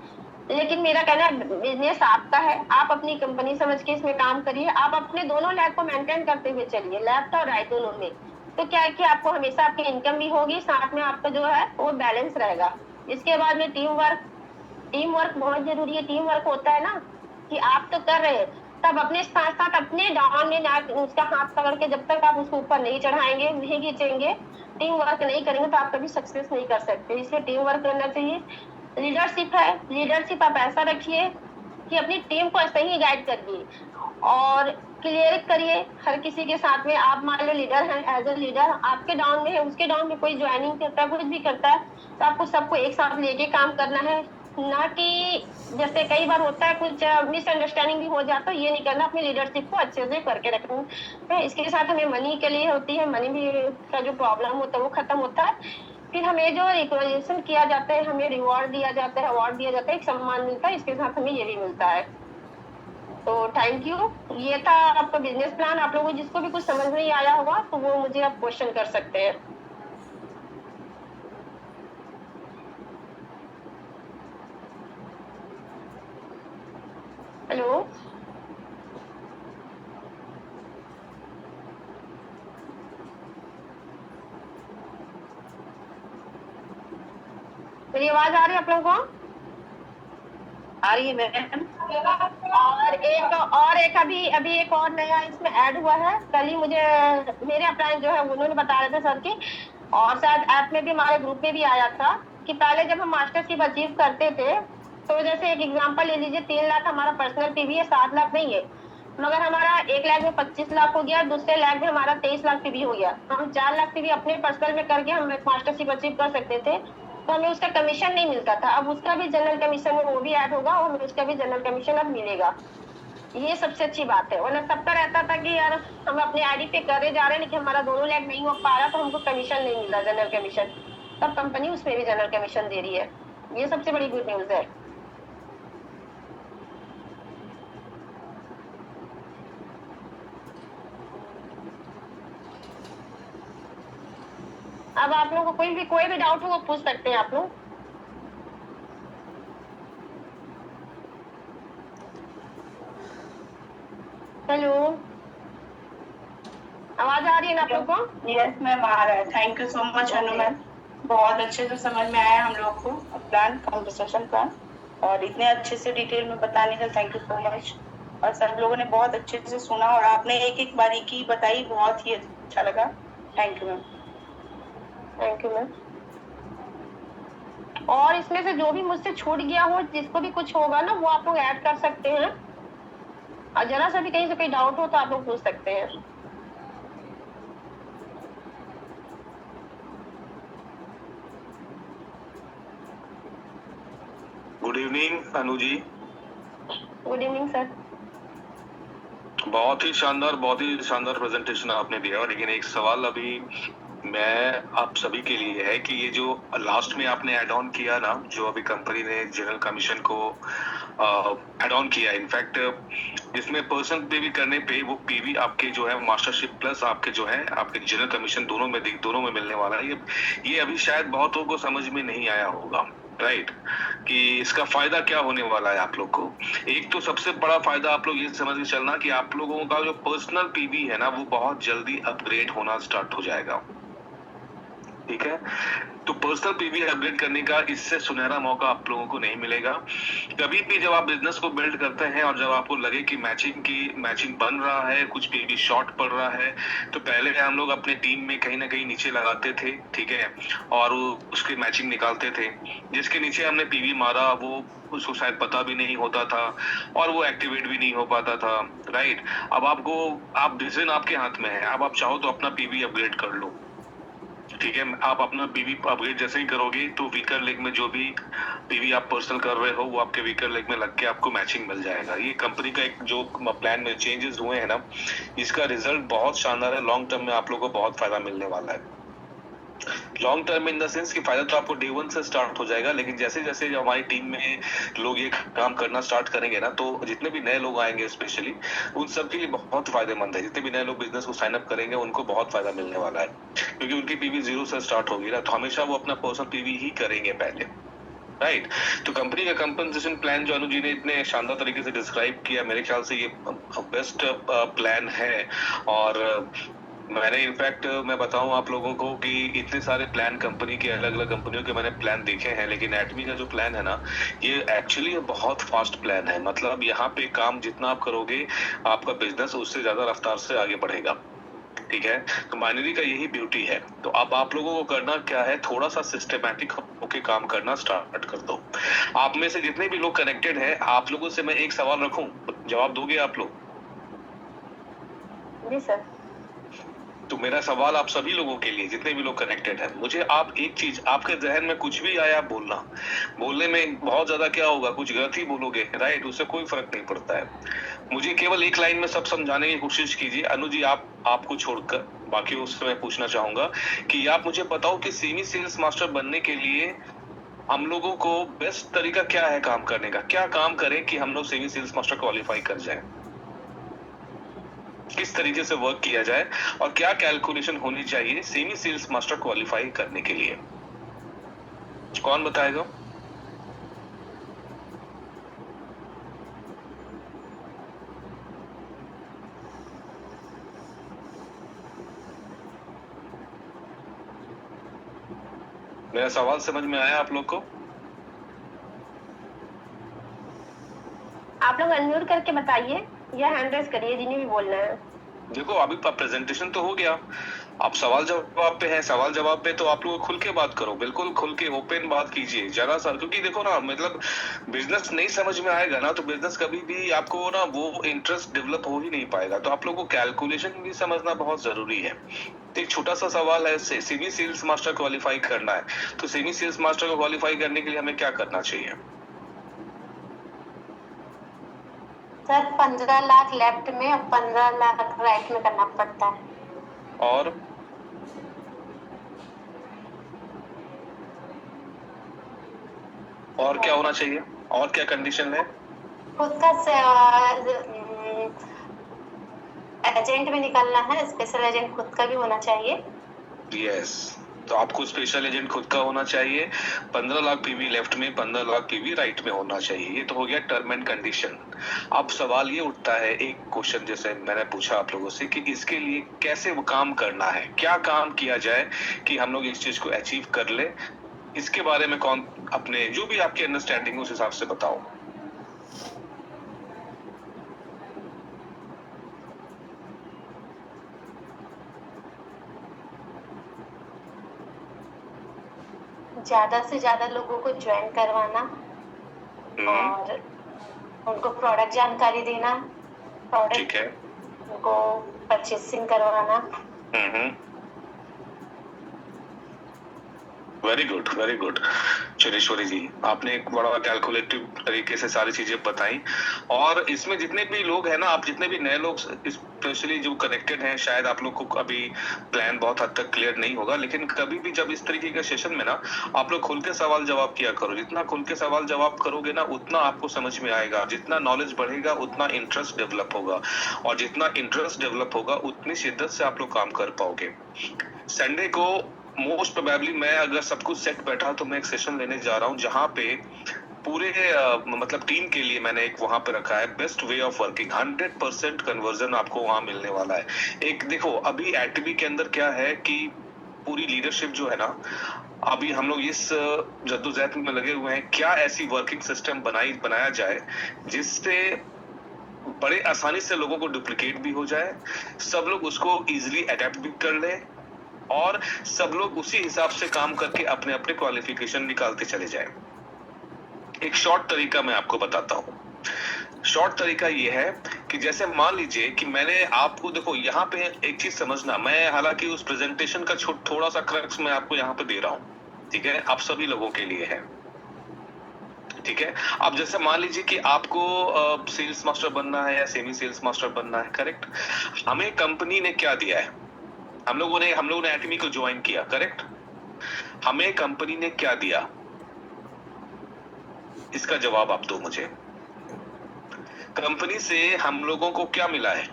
लेकिन मेरा कहना है बिजनेस आपका है, आप अपनी कंपनी समझ के इसमें काम करिए, आप अपने दोनों लाख को मेंटेन करते हुए चलिए, लेफ्ट और राइट दोनों में। तो क्या है कि आपको हमेशा आपकी इनकम भी होगी, साथ में आपका जो है वो बैलेंस रहेगा। इसके बाद में टीम वर्क बहुत जरूरी है। टीम वर्क होता है ना कि आप तो कर रहे हैं तब अपने साथ साथ अपने डाउन में ना उसका हाथ पकड़ के जब तक आप उसको ऊपर नहीं चढ़ाएंगे, नहीं खींचेंगे, टीम वर्क नहीं करेंगे तो आप कभी सक्सेस नहीं कर सकते। इसलिए टीम वर्क करना चाहिए। लीडरशिप है, लीडरशिप आप ऐसा रखिए कि अपनी टीम को सही गाइड करिए और क्लियर करिए हर किसी के साथ में। आप मान लो लीडर हैं, एज ए लीडर आपके डाउन में है, उसके डाउन में कोई ज्वाइनिंग करता है, कुछ भी करता है तो आपको सबको एक साथ लेके काम करना है, ना कि जैसे कई बार होता है कुछ मिसअंडरस्टैंडिंग भी हो जाता है, ये नहीं करना, अपनी लीडरशिप को अच्छे से करके रखना है। इसके साथ हमें मनी के लिए होती है, मनी भी का जो प्रॉब्लम होता है वो खत्म होता है। फिर हमें जो रिकॉग्निशन किया जाता है, हमें रिवॉर्ड दिया जाता है, अवार्ड दिया जाता है, एक सम्मान मिलता है, इसके साथ हमें ये भी मिलता है। तो थैंक यू, ये था आपका बिजनेस प्लान। आप लोगों को जिसको भी कुछ समझ नहीं आया होगा तो वो मुझे आप क्वेश्चन कर सकते हैं। हेलो, मेरी आवाज आ रही है आप लोगों को? आ रही है मैम। और एक अभी एक और नया इसमें ऐड हुआ है। कल ही मुझे मेरे अपलाइन जो है उन्होंने बता रहे थे सर की, और शायद ऐप में भी हमारे ग्रुप में भी आया था कि पहले जब हम मास्टरशिप अचीव करते थे तो जैसे एक एग्जांपल ले लीजिए, 3 लाख हमारा पर्सनल पीवी है, 7 लाख नहीं है, मगर हमारा 1 लाख में 25 लाख हो गया, दूसरे लाख में हमारा 23 लाख पीवी हो गया। हम 4 लाख पीवी अपने पर्सनल में करके हम मास्टरशिप अचीव कर सकते थे, तो हमें उसका कमीशन नहीं मिलता था। अब उसका भी जनरल कमीशन में वो भी ऐड होगा और हमें उसका भी जनरल कमीशन अब मिलेगा। ये सबसे अच्छी बात है। वरना सबका रहता था कि यार हम अपने आईडी पे करे जा रहे हैं लेकिन हमारा 2 लाख नहीं हो पा रहा तो हमको कमीशन नहीं मिल रहा जनरल कमीशन। तब कंपनी उसमें भी जनरल कमीशन दे रही है। ये सबसे बड़ी गुड न्यूज है। अब आप लोगों को कोई भी डाउट हो वो पूछ सकते हैं आप लोग। हेलो, आवाज आ रही है ना आप लोग को? यस मैम, आ रहा है। Thank you so much Anu ma'am, बहुत अच्छे से समझ में आया हम लोग को प्लान, कंपनसेशन प्लान, और इतने अच्छे से डिटेल में बताने का थैंक यू सो मच। और सब लोगों ने बहुत अच्छे से सुना और आपने एक एक बारीकी बताई, बहुत ही अच्छा लगा। Thank you ma'am. Thank you ma'am. और इसमें से जो भी मुझसे छूट गया हो, जिसको भी कुछ होगा ना, वो आप लोग ऐड कर सकते हैं। और जरा सा भी कहीं से कोई डाउट हो तो आप लोग पूछ सकते हैं। Good evening Anu ji. Good evening sir. बहुत ही शानदार प्रेजेंटेशन आपने दिया। लेकिन एक सवाल अभी मैं आप सभी के लिए है कि ये जो लास्ट में आपने ऐड ऑन किया ना, जो अभी कंपनी ने जनरल कमीशन को ऐड ऑन किया, इनफैक्ट जिसमें पर्सन पे भी करने पे वो पीवी आपके जो है मास्टरशिप प्लस आपके जो है आपके जनरल कमीशन दोनों में मिलने वाला है। ये अभी शायद बहुतों को समझ में नहीं आया होगा, राइट, कि इसका फायदा क्या होने वाला है आप लोग को। एक तो सबसे बड़ा फायदा आप लोग ये समझ के चलना कि आप लोगों का जो पर्सनल पीवी है ना, वो बहुत जल्दी अपग्रेड होना स्टार्ट हो जाएगा। ठीक है, तो पर्सनल पीवी अपग्रेड करने का इससे सुनहरा मौका आप लोगों को नहीं मिलेगा। कभी भी जब आप बिजनेस को बिल्ड करते हैं और जब आपको लगे कि मैचिंग बन रहा है, कुछ पीवी शॉर्ट पड़ रहा है, तो पहले हम लोग अपने टीम में कहीं ना कहीं नीचे लगाते थे, ठीक है, और उसके मैचिंग निकालते थे। जिसके नीचे हमने पीवी मारा वो उसको शायद पता भी नहीं होता था और वो एक्टिवेट भी नहीं हो पाता था, राइट। अब डिसीजन आपके हाथ में है। अब आप चाहो तो अपना पीवी अपग्रेड कर लो, ठीक है। आप अपना पीवी अपग्रेड जैसे ही करोगे तो वीकर लेग में जो भी पीवी आप पर्सनल कर रहे हो वो आपके वीकर लेग में लग के आपको मैचिंग मिल जाएगा। ये कंपनी का एक जो प्लान में चेंजेस हुए हैं ना, इसका रिजल्ट बहुत शानदार है। लॉन्ग टर्म में आप लोगों को बहुत फायदा मिलने वाला है। Long term in the sense कि फायदा तो आपको डे 1 से स्टार्ट हो जाएगा, लेकिन जैसे जैसे जो हमारी टीम में लोग ये काम करना स्टार्ट करेंगे ना, तो जितने भी नए लोग आएंगे स्पेशली उन सब के लिए बहुत फायदेमंद है। जितने भी नए लोग बिजनेस को साइन अप करेंगे उनको बहुत फायदा मिलने वाला है, क्योंकि उनकी पीवी 0 से स्टार्ट होगी ना, तो हमेशा वो अपना पर्सनल पीवी ही करेंगे पहले, राइट। तो कंपनी का कंपनसेशन प्लान जो अनु जी ने इतने शानदार तरीके से डिस्क्राइब किया, मेरे ख्याल से ये बेस्ट प्लान है। और मैंने इनफैक्ट मैं बताऊं आप लोगों को कि इतने सारे प्लान कंपनी के अलग अलग कंपनियों के मैंने प्लान देखे हैं, लेकिन एटमी का जो प्लान है ना, ये एक्चुअली बहुत फास्ट प्लान है। मतलब यहाँ पे काम जितना आप करोगे आपका बिजनेस उससे ज्यादा रफ्तार से आगे बढ़ेगा, ठीक है। तो बाइनरी का यही ब्यूटी है। तो अब आप लोगों को करना क्या है, थोड़ा सा सिस्टमैटिक होके काम करना स्टार्ट कर दो। आप में से जितने भी लोग कनेक्टेड हैं, आप लोगों से मैं एक सवाल रखूं, जवाब दोगे आप लोग? जी सर। तो मेरा सवाल आप सभी लोगों के लिए, जितने भी लोग कनेक्टेड हैं, मुझे आप एक चीज, आपके जहन में कुछ भी आया बोलने में बहुत ज्यादा क्या होगा, कुछ गलत ही बोलोगे, राइट, उससे कोई फर्क नहीं पड़ता है। मुझे केवल एक लाइन में सब समझाने की कोशिश कीजिए। अनु जी आपको छोड़कर बाकी उससे मैं पूछना चाहूंगा कि आप मुझे बताओ कि सेमी सेल्स मास्टर बनने के लिए हम लोगों को बेस्ट तरीका क्या है काम करने का। क्या काम करें कि हम लोग सेमी सेल्स मास्टर क्वालिफाई कर जाए, किस तरीके से वर्क किया जाए और क्या कैलकुलेशन होनी चाहिए सेमी सेल्स मास्टर क्वालिफाई करने के लिए? कौन बताएगा? मेरा सवाल समझ में आया आप लोग को? लोग अनम्यूट करके बताइए या हैंड रेज करिए जिन्हें भी बोलना है। देखो अभी प्रेजेंटेशन तो हो गया, आप सवाल जवाब पे हैं, सवाल जवाब पे तो आप लोग खुल के बात करो, बिल्कुल खुल के ओपन बात कीजिए जरा सा, क्योंकि देखो ना मतलब बिजनेस नहीं समझ में आएगा ना तो बिजनेस कभी भी आपको ना वो इंटरेस्ट डेवलप हो ही नहीं पाएगा। तो आप लोगों को कैलकुलेशन भी समझना बहुत जरूरी है। तो एक छोटा सा सवाल है, सेमी सेल्स मास्टर क्वालिफाई करना है, तो सेमी सेल्स मास्टर को क्वालिफाई करने के लिए हमें क्या करना चाहिए? सर 15 लाख लेफ्ट में और 15 लाख राइट में करना पड़ता है। और क्या होना चाहिए? और क्या कंडीशन है? खुद का एजेंट भी निकालना है, स्पेशल एजेंट खुद का भी होना चाहिए। यस, तो आपको स्पेशल एजेंट खुद का होना चाहिए, 15 लाख पीवी लेफ्ट में, 15 लाख पीवी राइट में होना चाहिए। ये तो हो गया टर्म एंड कंडीशन। अब सवाल ये उठता है, एक क्वेश्चन जैसे मैंने पूछा आप लोगों से कि इसके लिए कैसे वो काम करना है, क्या काम किया जाए कि हम लोग इस चीज को अचीव कर ले, इसके बारे में कौन अपने जो भी आपकी अंडरस्टैंडिंग उस हिसाब से बताओ। ज्यादा से ज्यादा लोगों को ज्वाइन करवाना और उनको प्रोडक्ट जानकारी देना, ठीक है, उनको परचेसिंग करवाना। वेरी गुड, वेरी गुड चलेश्वरी जी, आपने एक बड़ा कैलकुलेटिव तरीके से सारी चीजें बताई। और इसमें जितने भी लोग हैं ना, आप जितने भी नए लोग स्पेशली जो कनेक्टेड हैं, शायद आप लोग को अभी प्लान बहुत हद तक क्लियर नहीं होगा, लेकिन कभी भी जब इस तरीके के सेशन में ना आप लोग खुल के सवाल जवाब किया करो। जितना खुल के सवाल जवाब करोगे ना उतना आपको समझ में आएगा, जितना नॉलेज बढ़ेगा उतना इंटरेस्ट डेवलप होगा, और जितना इंटरेस्ट डेवलप होगा उतनी शिद्दत से आप लोग काम कर पाओगे। संडे को मोस्ट प्रोबेबली मैं अगर सब कुछ सेट बैठा तो मैं एक सेशन लेने जा रहा हूँ जहाँ पे पूरे मतलब टीम के लिए मैंने एक वहां पे रखा है best way of working, 100% conversion आपको वहां मिलने वाला है। एक देखो अभी एटीबी के अंदर क्या है कि पूरी लीडरशिप जो है ना, अभी हम लोग इस जद्दोजहद में लगे हुए हैं, क्या ऐसी वर्किंग सिस्टम बनाया जाए जिससे बड़े आसानी से लोगों को डुप्लीकेट भी हो जाए, सब लोग उसको इजिली अडेप्ट भी कर ले, और सब लोग उसी हिसाब से काम करके अपने अपने क्वालिफिकेशन निकालते चले जाएं। एक शॉर्ट तरीका मैं आपको बताता हूँ। शॉर्ट तरीका ये है कि जैसे मान लीजिए कि मैंने आपको, देखो यहाँ पे एक चीज समझना, मैं हालांकि उस प्रेजेंटेशन का थोड़ा सा क्रक्स मैं आपको यहाँ पे दे रहा हूँ, ठीक है, आप सभी लोगों के लिए है, ठीक है। अब जैसे मान लीजिए कि आपको सेल्स मास्टर बनना है या सेमी सेल्स मास्टर बनना है, करेक्ट। हमें कंपनी ने क्या दिया है, हम लोगों ने एटमी को ज्वाइन किया, करेक्ट। हमें कंपनी ने क्या दिया, इसका जवाब आप दो मुझे। कंपनी से हम लोगों को क्या मिला है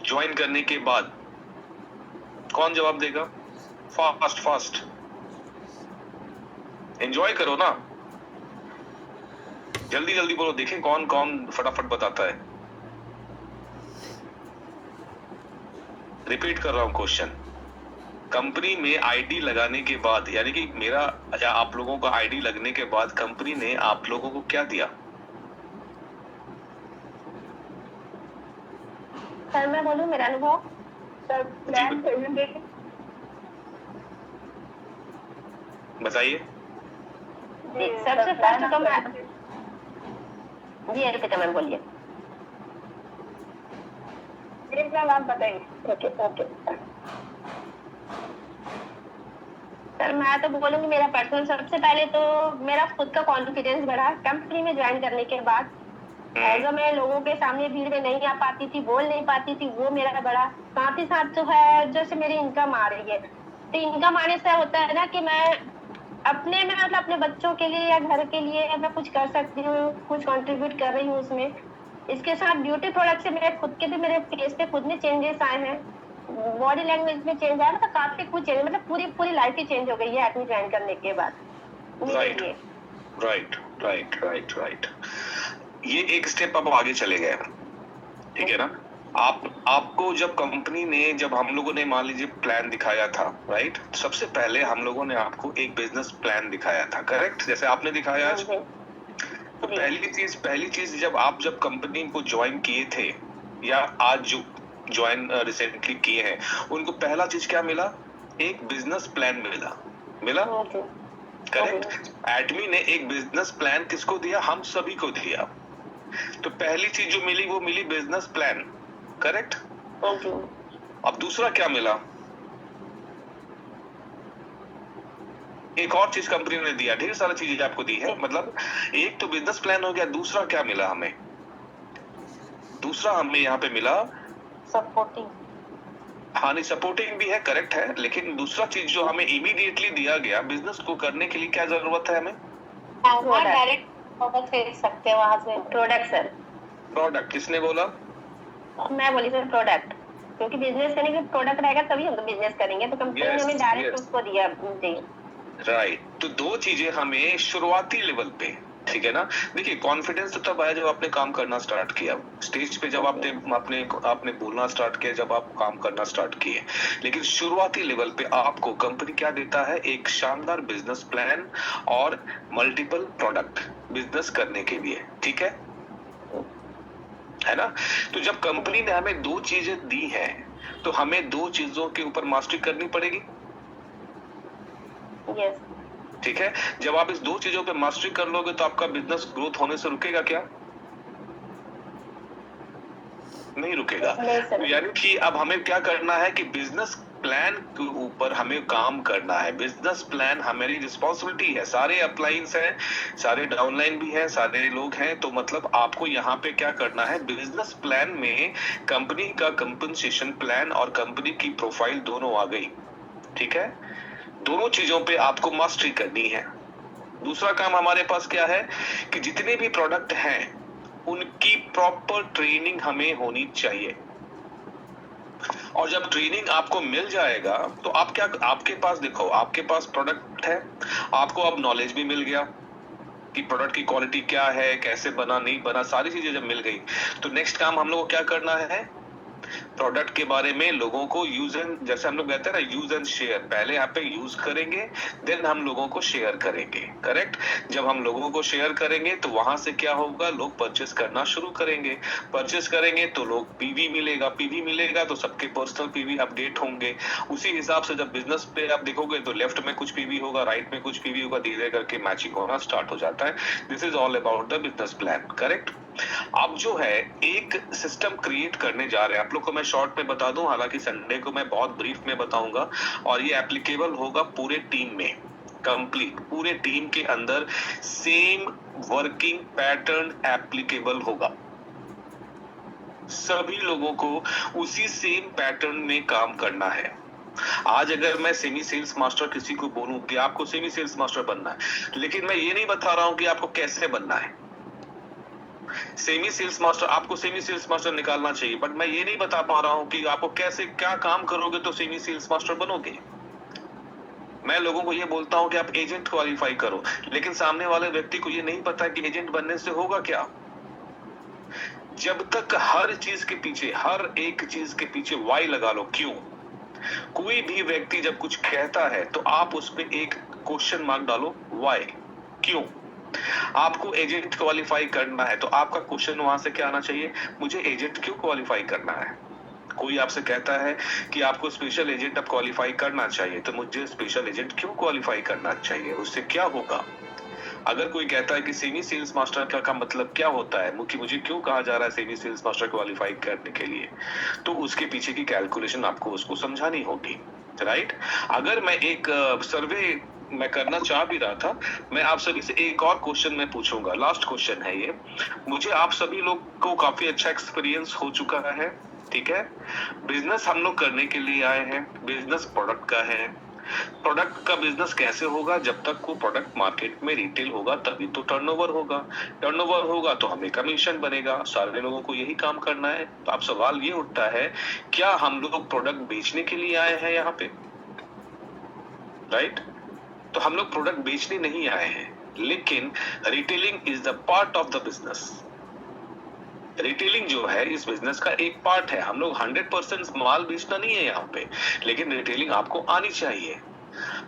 ज्वाइन करने के बाद? कौन जवाब देगा? फास्ट एंजॉय करो ना, जल्दी जल्दी बोलो, देखें कौन कौन फटाफट बताता है। रिपीट कर रहा हूं क्वेश्चन। कंपनी में आईडी लगाने के बाद, यानी कि मेरा या आप लोगों का आईडी लगने के बाद कंपनी ने आप लोगों को क्या दिया? सर मैं बोलूं मेरा अनुभव? सर प्लान प्रेजेंटेशन बताइए। सबसे फर्स्ट तो मैं जी अर्पिता मैम बोलिए। आप बताएंगे। ओके सर मैं तो बोलूंगी मेरा पर्सनल, सबसे पहले तो मेरा खुद का कॉन्फिडेंस बढ़ा कंपनी में ज्वाइन करने के बाद। जो मैं लोगों के सामने भीड़ में नहीं आ पाती थी, बोल नहीं पाती थी, वो मेरा बढ़ा। साथ ही साथ जो है जैसे मेरी इनकम आ रही है, तो इनकम आने से होता है ना कि मैं अपने में मतलब अपने बच्चों के लिए या घर के लिए मैं कुछ कर सकती हूँ, कुछ कंट्रीब्यूट कर रही हूँ उसमें। इसके साथ ब्यूटी प्रोडक्ट से मेरे खुद के भी मेरे फेस पे खुद में चेंजेस आए हैं, बॉडी लैंग्वेज में चेंज आया, मतलब काफी कुछ चेंज, मतलब पूरी लाइफ ही चेंज हो गई है एडमी ज्वाइन करने के बाद। राइट। ये एक स्टेप अब आगे चले गए, ठीक है ना। आपको जब कंपनी ने, जब हम लोगों ने मान लीजिए प्लान दिखाया था, राइट, सबसे पहले हम लोगों ने आपको एक बिजनेस प्लान दिखाया था, करेक्ट, जैसे आपने दिखाया आज। तो पहली चीज जब कंपनी को ज्वाइन किए थे या आज जो ज्वाइन रिसेंटली किए हैं, उनको पहला चीज क्या मिला? एक बिजनेस प्लान मिला। करेक्ट? एडमी ने एक बिजनेस प्लान किसको दिया? हम सभी को दिया। तो पहली चीज जो मिली वो मिली बिजनेस प्लान। करेक्ट? अब दूसरा क्या मिला? एक और चीज कंपनी ने दिया, ढेर सारी चीजें आपको दी है। मतलब एक तो बिजनेस प्लान हो गया, दूसरा क्या मिला हमें? दूसरा हमें यहाँ पे मिला सपोर्टिंग। हाँ नहीं, सपोर्टिंग भी है, करेक्ट है, लेकिन दूसरा चीज जो हमें इमीडिएटली दिया गया, बिजनेस को करने के लिए क्या जरूरत है हमें? डायरेक्ट प्रोडक्ट खरीद सकते हैं वहां से। प्रोडक्ट सर, प्रोडक्ट किसने बोला? मैं बोली सर प्रोडक्ट, क्योंकि बिजनेस करने के प्रोडक्ट रहेगा तभी हम तो बिजनेस करेंगे, तो कंपनी ने हमें डायरेक्ट उसको दिया। जी राइट। तो दो चीजें हमें शुरुआती लेवल पे, ठीक है ना? देखिए, कॉन्फिडेंस तो तब आया जब आपने काम करना स्टार्ट किया, स्टेज पे जब आपने बोलना स्टार्ट किया, जब आप काम करना स्टार्ट किए। लेकिन शुरुआती लेवल पे आपको कंपनी क्या देता है? एक शानदार बिजनेस प्लान और मल्टीपल प्रोडक्ट बिजनेस करने के लिए, ठीक है ना? तो जब कंपनी ने हमें दो चीजें दी है, तो हमें दो चीजों के ऊपर मास्टरी करनी पड़ेगी। यस, ठीक है? जब आप इस दो चीजों पे मास्टरी कर लोगे तो आपका बिजनेस ग्रोथ होने से रुकेगा क्या? नहीं रुकेगा। तो यानी कि अब हमें क्या करना है कि बिजनेस प्लान के ऊपर हमें काम करना है। बिजनेस प्लान हमारी रिस्पॉन्सिबिलिटी है। सारे अपलाइंस हैं, सारे डाउनलाइन भी हैं, सारे लोग हैं, तो मतलब आपको यहाँ पे क्या करना है? बिजनेस प्लान में कंपनी का कंपनसेशन प्लान और कंपनी की प्रोफाइल दोनों आ गई, ठीक है? दोनों चीजों पे आपको मास्टरी करनी है। दूसरा काम हमारे पास क्या है कि जितने भी प्रोडक्ट हैं उनकी प्रॉपर ट्रेनिंग हमें होनी चाहिए। और जब ट्रेनिंग आपको मिल जाएगा तो आपके पास देखो, आपके पास प्रोडक्ट है, आपको अब नॉलेज भी मिल गया कि प्रोडक्ट की क्वालिटी क्या है, कैसे बना नहीं बना, सारी चीजें जब मिल गई तो नेक्स्ट काम हम लोग को क्या करना है? प्रोडक्ट के बारे में लोगों को यूज एंड, जैसे हम लोग कहते हैं ना, यूज एंड शेयर। पहले यहाँ पे यूज करेंगे, देन हम लोगों को शेयर करेंगे। करेक्ट? जब हम लोगों को शेयर करेंगे तो वहां से क्या होगा? लोग परचेस करना शुरू करेंगे। परचेस करेंगे तो लोग पीवी मिलेगा तो सबके पर्सनल पीवी अपडेट होंगे। उसी हिसाब से जब बिजनेस पे आप देखोगे तो लेफ्ट में कुछ पीवी होगा, राइट में कुछ पीवी होगा, धीरे करके मैचिंग होना स्टार्ट हो जाता है। This is all about the business plan. Correct? अब जो है एक सिस्टम क्रिएट करने जा रहे हैं आप लोग को। मैं शॉर्ट में बता दूं, हालांकि संडे को मैं बहुत ब्रीफ में बताऊंगा, और ये एप्लीकेबल होगा पूरे टीम में, कंप्लीट पूरे टीम के अंदर सेम वर्किंग पैटर्न एप्लीकेबल होगा। सभी लोगों को उसी सेम पैटर्न में काम करना है। आज अगर मैं सेमी सेल्स मास्टर किसी को बोलूं कि आपको सेमी सेल्स मास्टर बनना है, लेकिन मैं ये नहीं बता रहा हूं कि आपको कैसे बनना है। सेमी सेल्स मास्टर, आपको सेमी सेल्स मास्टर निकालना चाहिए, बट मैं ये नहीं बता पा रहा हूं कि आपको कैसे क्या काम करोगे तो सेमी सेल्स मास्टर बनोगे। मैं लोगों को ये बोलता हूं कि आप एजेंट क्वालिफाई करो, लेकिन सामने वाले व्यक्ति को ये नहीं पता कि एजेंट बनने से होगा क्या। जब तक हर चीज के पीछे, हर एक चीज के पीछे वाई लगा लो, क्यों। कोई भी व्यक्ति जब कुछ कहता है तो आप उस पर एक क्वेश्चन मार्क डालो, वाई, क्यों। आपको एजेंट क्वालिफाई करना है तो आपका क्वेश्चन वहां से क्या आना चाहिए? मुझे एजेंट क्यों क्वालिफाई करना है। कोई आपसे कहता है कि आपको स्पेशल एजेंट अब क्वालिफाई करना चाहिए, तो मुझे स्पेशल एजेंट क्यों क्वालिफाई करना चाहिए, उससे क्या होगा। अगर कोई कहता है कि सेमी सेल्स मास्टर का मतलब क्या होता है, मुझे क्यों कहा जा रहा है सेमी सेल्स मास्टर क्वालिफाई करने के लिए, तो उसके पीछे की कैलकुलेशन आपको उसको समझानी होगी। राइट? अगर मैं एक सर्वे मैं करना चाह भी रहा था, मैं आप सभी से एक और क्वेश्चन मैं पूछूंगा, लास्ट क्वेश्चन है ये। मुझे आप सभी लोग को काफी अच्छा एक्सपीरियंस हो चुका है, ठीक है। बिजनेस हम लोग करने के लिए आए हैं, बिजनेस प्रोडक्ट का है। प्रोडक्ट का बिजनेस कैसे होगा? जब तक वो प्रोडक्ट मार्केट में रिटेल होगा तभी तो टर्नओवर होगा, टर्नओवर होगा तो हमें कमीशन बनेगा। सारे लोगों को यही काम करना है। तो अब सवाल ये उठता है, क्या हम लोग प्रोडक्ट बेचने के लिए आए हैं यहाँ पे? राइट? तो हम लोग प्रोडक्ट बेचने नहीं आए हैं, लेकिन retailing is the part of the business. Retailing जो है इस बिजनेस का एक पार्ट है। हम लोग 100% माल बेचना नहीं है यहाँ पे, लेकिन रिटेलिंग आपको आनी चाहिए।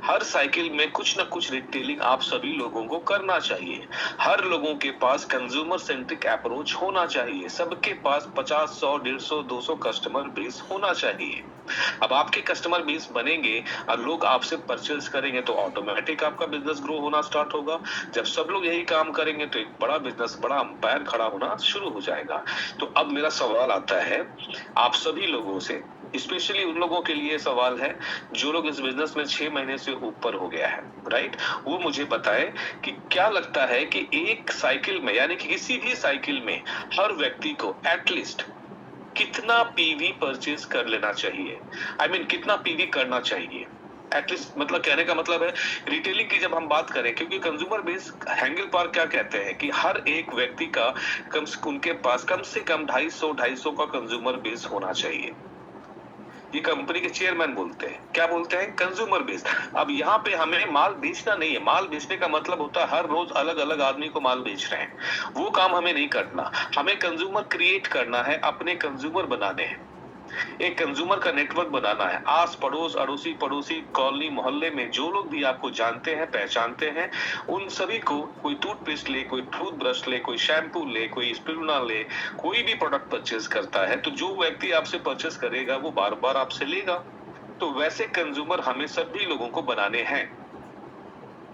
हर साइकिल में कुछ ना कुछ रिटेलिंग आप सभी लोगों को करना चाहिए। हर लोगों के पास कंज्यूमर सेंट्रिक अप्रोच होना चाहिए। सबके पास 50, 100, 150, 200 कस्टमर बेस होना चाहिए। अब आपके कस्टमर बेस बनेंगे और लोग आपसे परचेज करेंगे तो ऑटोमेटिक आपका बिजनेस ग्रो होना स्टार्ट होगा। जब सब लोग यही काम करेंगे तो एक बड़ा बिजनेस, बड़ा अंपायर खड़ा होना शुरू हो जाएगा। तो अब मेरा सवाल आता है आप सभी लोगों से, स्पेशली उन लोगों के लिए सवाल है जो लोग इस बिजनेस में 6 महीने से ऊपर हो गया है, राइट? वो मुझे बताए कि क्या लगता है कि एक साइकिल में, यानी कि किसी भी साइकिल में हर व्यक्ति को एटलीस्ट कितना पीवी परचेज कर लेना चाहिए? I mean, कितना पीवी करना चाहिए एटलीस्ट? मतलब कहने का मतलब है रिटेलिंग की जब हम बात करें, क्योंकि कंज्यूमर बेस हैंगल पार्क क्या कहते हैं कि हर एक व्यक्ति का उनके पास कम से कम 250 का कंज्यूमर बेस होना चाहिए। ये कंपनी के चेयरमैन बोलते हैं, क्या बोलते हैं? Consumer base. अब यहाँ पे हमें माल बेचना नहीं है। माल बेचने का मतलब होता है हर रोज अलग अलग आदमी को माल बेच रहे हैं, वो काम हमें नहीं करना। हमें कंज्यूमर क्रिएट करना है, अपने कंज्यूमर बनाने हैं, एक कंज्यूमर का नेटवर्क बनाना है। आस पड़ोस, अड़ोसी पड़ोसी, कॉलोनी, मोहल्ले में जो लोग भी आपको जानते हैं, पहचानते हैं, उन सभी को, कोई टूथपेस्ट ले, कोई टूथब्रश ले, कोई शैम्पू ले, कोई स्पिरुलिना ले, कोई भी प्रोडक्ट परचेज करता है तो जो व्यक्ति आपसे परचेज करेगा वो बार बार आपसे लेगा। तो वैसे कंज्यूमर हमें सभी लोगों को बनाने हैं।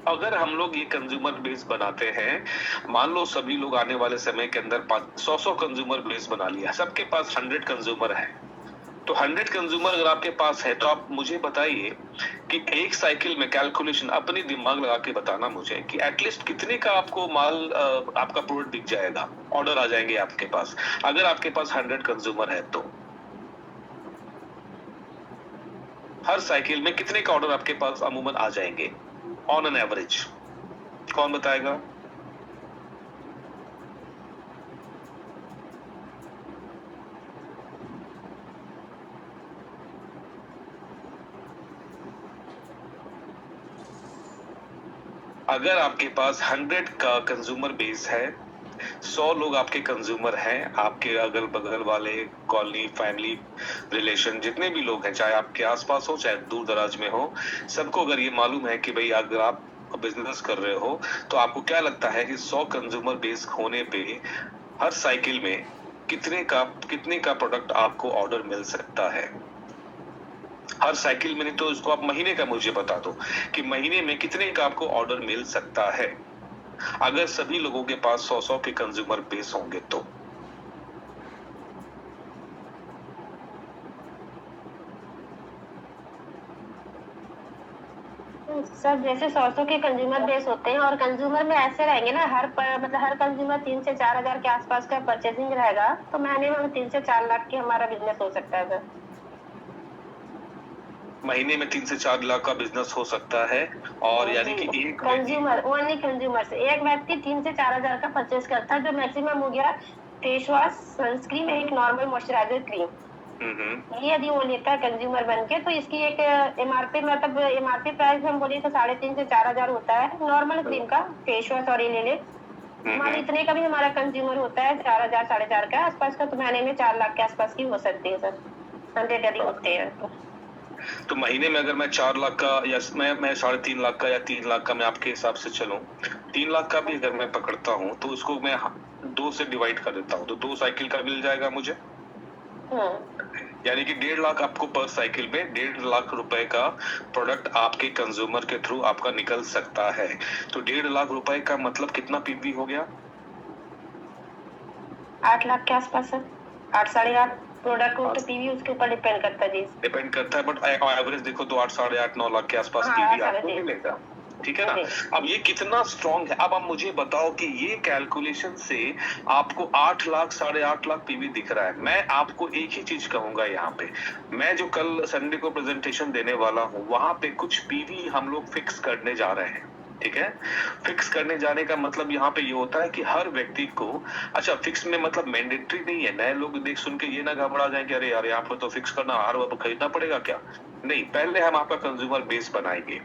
अगर हम लोग ये कंज्यूमर बेस बनाते हैं, मान लो सभी लोग आने वाले समय के अंदर 100 कंज्यूमर बेस बना लिया, सबके पास 100 कंज्यूमर है, तो 100 कंज्यूमर अगर आपके पास है तो आप मुझे बताइए कि एक साइकिल में कैलकुलेशन अपनी दिमाग लगा के बताना मुझे कि एटलीस्ट कितने का आपको माल, आपका प्रोडक्ट बिक जाएगा, ऑर्डर आ जाएंगे आपके पास अगर आपके पास 100 कंज्यूमर है तो। हर साइकिल में कितने का ऑर्डर आपके पास अमूमन आ जाएंगे ऑन एन एवरेज? कौन बताएगा? अगर आपके पास 100 का कंज्यूमर बेस है, 100 लोग आपके कंज्यूमर हैं, आपके अगल बगल वाले, कॉलोनी, फैमिली, रिलेशन, जितने भी लोग हैं, चाहे आपके आसपास हो चाहे दूर दराज में हो, सबको अगर ये मालूम है कि भाई अगर आप बिजनेस कर रहे हो तो आपको क्या लगता है कि 100 कंज्यूमर बेस होने पे हर साइकिल में कितने का प्रोडक्ट आपको ऑर्डर मिल सकता है? हर साइकिल में नहीं तो इसको आप महीने का मुझे बता दो कि महीने में कितने का आपको ऑर्डर मिल सकता है अगर सभी लोगों के पास 100 के कंज्यूमर बेस होंगे तो। सर जैसे 100 के कंज्यूमर बेस होते हैं और कंज्यूमर में ऐसे रहेंगे ना, मतलब हर कंज्यूमर 3 से 4 हजार के आसपास का परचेसिंग रहेगा, तो महीने में 3 से 4 लाख की हमारा बिजनेस हो सकता है सर। महीने में 3 से 4 लाख का बिजनेस हो सकता है। और यानी कि एक कंज्यूमर, ओनली कंज्यूमर से एक व्यक्ति 3 से 4 हजार का परचेस करता है, जो मैक्सिमम हो गया फेस वॉश, सनस्क्रीन, एक नॉर्मल मॉइस्चराइजर क्रीम। ये यदि वो लेता है कंज्यूमर बन के तो इसकी एक एमआरपी, मतलब एमआरपी प्राइस हम बोले तो 3.5 से 4 हजार होता है नॉर्मल क्रीम का, फेस वॉश और ये ले ले हमारे इतने का भी हमारा कंज्यूमर होता है 4 हजार 4.5 के आसपास का, तो महीने में 4 लाख के आसपास की हो सकती है सर, 100 यदि होते हैं तो महीने में अगर मैं 4 लाख का या मैं 3.5 लाख का या 3 लाख का मैं आपके हिसाब से चलूं, 3 लाख का भी अगर मैं पकड़ता हूं तो उसको मैं 2 से डिवाइड कर देता हूं तो 2 साइकिल का मिल जाएगा मुझे। यानी कि 1.5 लाख आपको पर साइकिल में 1.5 लाख रुपए का प्रोडक्ट आपके कंज्यूमर के थ्रू आपका निकल सकता है। तो 1.5 लाख रुपए का मतलब कितना पीवी हो गया? 8 लाख के आसपास सर, 8 साढ़े 8 प्रोडक्ट को, तो पीवी उसके ऊपर डिपेंड करता है जी, डिपेंड करता है, बट एवरेज देखो तो 8 साढ़े 8 9 लाख के आसपास पीवी आपको मिलेगा, ठीक है ना? अब ये कितना स्ट्रॉन्ग है? अब आप मुझे बताओ कि ये कैलकुलेशन से आपको 8 लाख 8.5 लाख पीवी दिख रहा है। मैं आपको एक ही चीज कहूंगा यहाँ पे, मैं जो कल संडे को प्रेजेंटेशन देने वाला हूँ वहां पे कुछ पीवी हम लोग फिक्स करने जा रहे हैं, ठीक है? फिक्स करने जाने का मतलब यहाँ पे ये होता है कि हर व्यक्ति को, अच्छा फिक्स में मतलब मैंडेटरी नहीं है, नए लोग देख सुन के ये ना घबरा जाए कि अरे यार यहाँ पे तो फिक्स करना हर वक्त खरीदना पड़ेगा क्या? नहीं, पहले हम आपका कंज्यूमर बेस बनाएंगे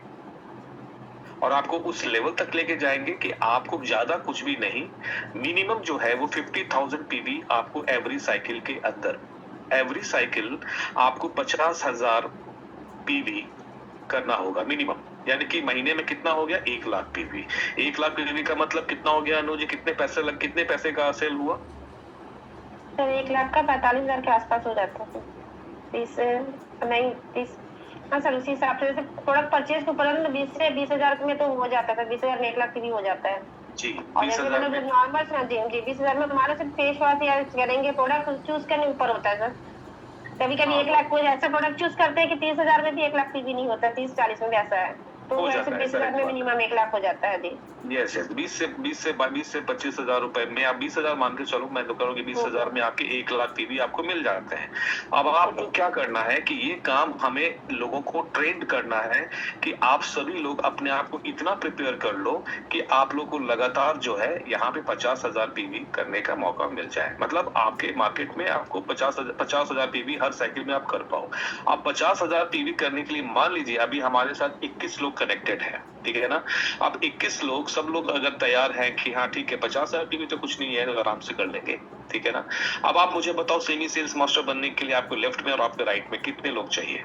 और आपको उस लेवल तक लेके जाएंगे कि आपको ज्यादा कुछ भी नहीं, मिनिमम जो है वो 50,000 पीवी आपको एवरी साइकिल के अंदर, एवरी साइकिल आपको 50,000 पीवी करना होगा मिनिमम। यानी कि महीने में कितना हो गया, 1 लाख पीवी। 1 लाख पीवी का मतलब कितना हो गया अनुज जी, कितने पैसे का सेल हुआ? सर 1 लाख का 45,000 के आसपास हो जाता है। 30 हाँ सर, उसी हिसाब से प्रोडक्ट परचेज के ऊपर 20 से 20,000 में तो हो जाता है। 20,000 में 1 लाख भी हो जाता है जी। और 20,000 जैसे नॉर्मल जी 20,000 में हमारा सिर्फ फेस वॉश या करेंगे प्रोडक्ट चूज करने ऊपर होता है सर। कभी कभी 1 लाख कोई ऐसा प्रोडक्ट चूज करते हैं कि 30,000 में भी 1 लाख भी नहीं होता, 30-40 में भी ऐसा है, तो वैसे 20,000 में मिनिमम 1 लाख हो जाता है जी। यस 20 से 25,000 रुपए में आप 20,000 मान के चलो, मैं तो करूँगी 20,000 में आपके 1 लाख पीवी आपको मिल जाते हैं। अब आपको क्या करना है कि ये काम हमें लोगों को ट्रेंड करना है कि आप सभी लोग अपने आप को इतना प्रिपेयर कर लो कि आप लोग को लगातार जो है यहाँ पे 50,000 पीवी करने का मौका मिल जाए। मतलब आपके मार्केट में आपको 50,000 पीवी हर साइकिल में आप कर पाओ। आप 50,000 पीवी करने के लिए मान लीजिए अभी हमारे साथ 21 लोग कनेक्टेड है, ठीक है ना। अब 21 लोग सब लोग अगर तैयार हैं कि हाँ ठीक है 50,000 पीवी तो कुछ नहीं है, तो आराम से कर लेंगे, ठीक है ना। अब आप मुझे बताओ सेमी सेल्स मास्टर बनने के लिए आपको लेफ्ट में और आपके राइट में कितने लोग चाहिए?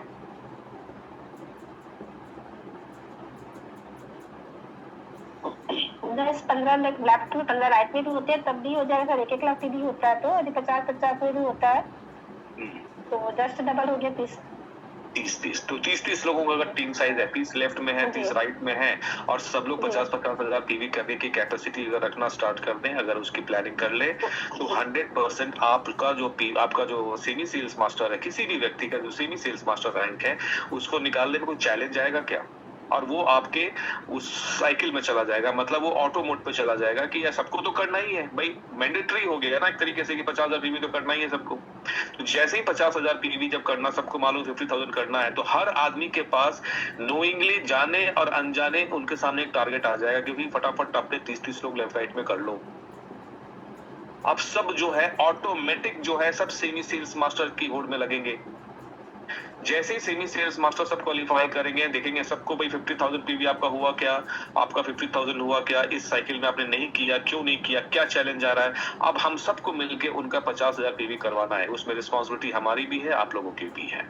10-15 लेफ्ट में 15 राइट में भी होते हैं, तब भी हो जाएगा सर। 1-1 लाख भी होता है, तो यदि 50-50 में भी होता है तो जस्ट डबल हो गया 30। तो 30 लोगों का अगर टीम साइज है, 30 लेफ्ट में है, 30 राइट में है, और सब लोग 50,000 पीवी करने की कैपेसिटी अगर रखना स्टार्ट कर दें, अगर उसकी प्लानिंग कर ले, तो 100% आपका जो सेमी सेल्स मास्टर है, किसी भी व्यक्ति का जो सेमी सेल्स मास्टर रैंक है, उसको निकालने में कोई चैलेंज आएगा क्या? और वो आपके उस साइकिल में चला जाएगा, मतलब वो ऑटो मोड पे चला जाएगा कि यार सबको तो करना ही है भाई, मैंडेटरी हो गया ना एक तरीके से कि 50,000 पीवी तो करना ही है सबको। तो जैसे ही 50,000 पीवी जब करना सबको मालूम 50,000 करना है, तो हर आदमी के पास नोइंगली जाने और अनजाने उनके सामने एक टारगेट आ जाएगा कि फटाफट अपने 30 लोग लेफ्ट राइट में कर लो। अब सब जो है ऑटोमेटिक जो है सब सेमी सेल्स मास्टर की होड़ में लगेंगे। जैसे ही सेमी सेल्स मास्टर सब क्वालिफाई करेंगे, देखेंगे सबको भाई 50,000 पीवी आपका हुआ क्या, आपका 50,000 हुआ क्या, इस साइकिल में आपने नहीं किया, क्यों नहीं किया, क्या चैलेंज आ रहा है। अब हम सबको मिलके उनका 50,000 पीवी करवाना है, उसमें रिस्पॉन्सिबिलिटी हमारी भी है, आप लोगों की भी है,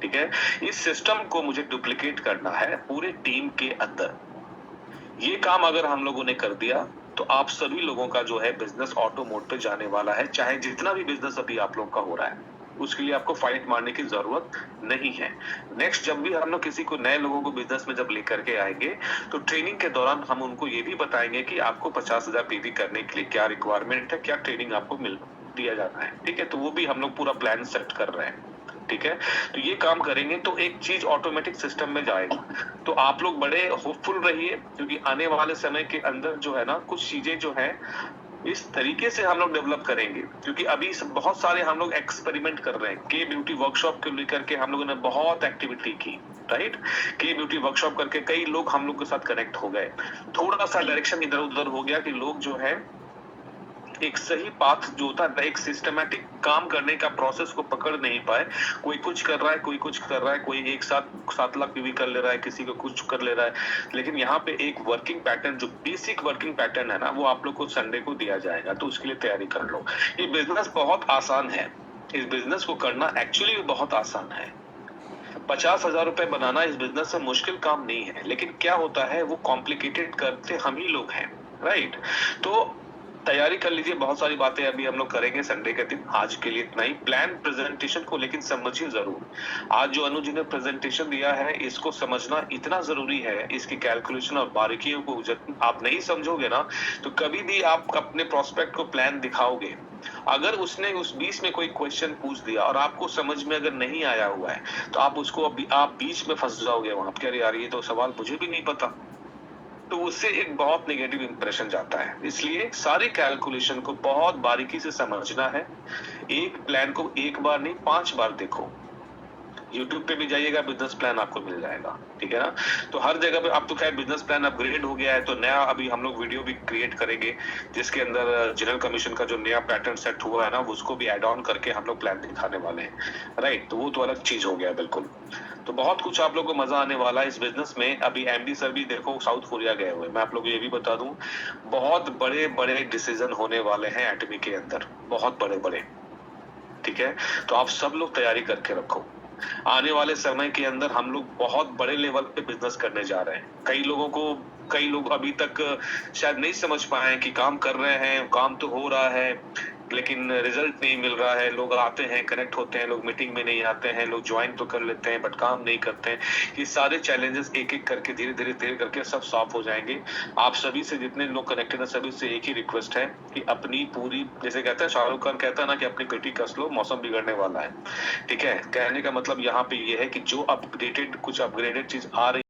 ठीक है। इस सिस्टम को मुझे डुप्लीकेट करना है पूरे टीम के अंदर। ये काम अगर हम लोगों ने कर दिया तो आप सभी लोगों का जो है बिजनेस ऑटो मोड पे जाने वाला है। चाहे जितना भी बिजनेस अभी आप लोग का हो रहा है, उसके लिए आपको फाइट मारने की जरूरत नहीं है। नेक्स्ट जब भी हम लोग किसी को नए लोगों को बिजनेस में जब लेकर के आएंगे, तो ट्रेनिंग के दौरान हम उनको ये भी बताएंगे कि आपको 50,000 पीवी करने के लिए क्या रिक्वायरमेंट है, क्या ट्रेनिंग आपको मिल दिया जाना है, ठीक है। तो वो भी हम लोग पूरा प्लान सेट कर रहे हैं, ठीक है। तो ये काम करेंगे तो एक चीज ऑटोमेटिक सिस्टम में जाएगा। तो आप लोग बड़े होपफुल रहिए, क्योंकि आने वाले समय के अंदर जो है ना कुछ चीजें जो है इस तरीके से हम लोग डेवलप करेंगे, क्योंकि अभी बहुत सारे हम लोग एक्सपेरिमेंट कर रहे हैं। के ब्यूटी वर्कशॉप को लेकर के हम लोगों ने बहुत एक्टिविटी की, राइट। के ब्यूटी वर्कशॉप करके कई लोग हम लोग के साथ कनेक्ट हो गए। थोड़ा सा डायरेक्शन इधर उधर हो गया कि लोग जो है एक सही पाथ जो होता है, एक सिस्टमैटिक काम करने का प्रोसेस को पकड़ नहीं पाए। कोई कुछ कर रहा है, कोई कुछ कर रहा है, कोई एक साथ 7 लाख पीवी कर ले रहा है, किसी को कुछ कर ले रहा है। लेकिन यहाँ पे एक वर्किंग पैटर्न, जो बेसिक वर्किंग पैटर्न है ना, वो आप लोग को संडे को दिया जाएगा, तो उसके लिए तैयारी कर लो। ये बिजनेस बहुत आसान है, इस बिजनेस को करना एक्चुअली बहुत आसान है। 50,000 रुपए बनाना इस बिजनेस से मुश्किल काम नहीं है, लेकिन क्या होता है वो कॉम्प्लिकेटेड करते हम ही लोग हैं, राइट। तो तैयारी कर लीजिए, बहुत सारी बातें अभी हम लोग करेंगे संडे के दिन। आज के लिए इतना ही। प्लान प्रेजेंटेशन को लेकिन समझिए जरूर। आज जो अनुज जी ने प्रेजेंटेशन दिया है, इसको समझना इतना जरूरी है, इसकी कैलकुलेशन और बारीकियों को जब आप नहीं समझोगे ना, तो कभी भी आप अपने प्रोस्पेक्ट को प्लान दिखाओगे, अगर उसने उस बीच में कोई क्वेश्चन पूछ दिया और आपको समझ में अगर नहीं आया हुआ है, तो आप उसको आप बीच में फंस जाओगे वहां। कह रहे यार ये तो सवाल मुझे भी नहीं पता, तो उससे एक बहुत नेगेटिव इंप्रेशन जाता है। इसलिए सारी कैलकुलेशन को बहुत बारीकी से समझना है। एक प्लान को एक बार नहीं 5 बार देखो। YouTube पे भी जाइएगा, बिजनेस प्लान आपको मिल जाएगा, ठीक है ना। तो हर जगह पे अब तो खैर बिजनेस प्लान अपग्रेड हो गया है, तो नया अभी हम लोग वीडियो भी क्रिएट करेंगे, जिसके अंदर जनरल कमीशन का जो नया पैटर्न सेट हुआ है ना, उसको भी एड ऑन करके हम लोग प्लान दिखाने वाले हैं, राइट। तो वो तो अलग चीज हो गया बिल्कुल। तो बहुत कुछ आप लोगों को मजा आने वाला है इस बिजनेस में। अभी MD सर भी देखो साउथ कोरिया गए हुए। मैं आप लोगों को ये भी बता दूं, बहुत बड़े बड़े डिसीजन होने वाले हैं एटमी के अंदर, बहुत बड़े बड़े, ठीक है। तो आप सब लोग तैयारी करके रखो, आने वाले समय के अंदर हम लोग बहुत बड़े लेवल पे बिजनेस करने जा रहे हैं। कई लोग अभी तक शायद नहीं समझ पाए हैं कि काम कर रहे हैं, काम तो हो रहा है लेकिन रिजल्ट नहीं मिल रहा है। लोग आते हैं, कनेक्ट होते हैं, लोग मीटिंग में नहीं आते हैं, लोग ज्वाइन तो कर लेते हैं बट काम नहीं करते हैं। ये सारे चैलेंजेस एक एक करके धीरे धीरे करके सब सॉल्व हो जाएंगे। आप सभी से, जितने लोग कनेक्टेड हैं, सभी से एक ही रिक्वेस्ट है कि अपनी पूरी, जैसे कहते हैं शाहरुख खान कहता है ना कि अपनी पेटी कस लो, मौसम बिगड़ने वाला है। ठीक है, कहने का मतलब यहाँ पे ये है कि जो कुछ अपग्रेडेड चीज आ रही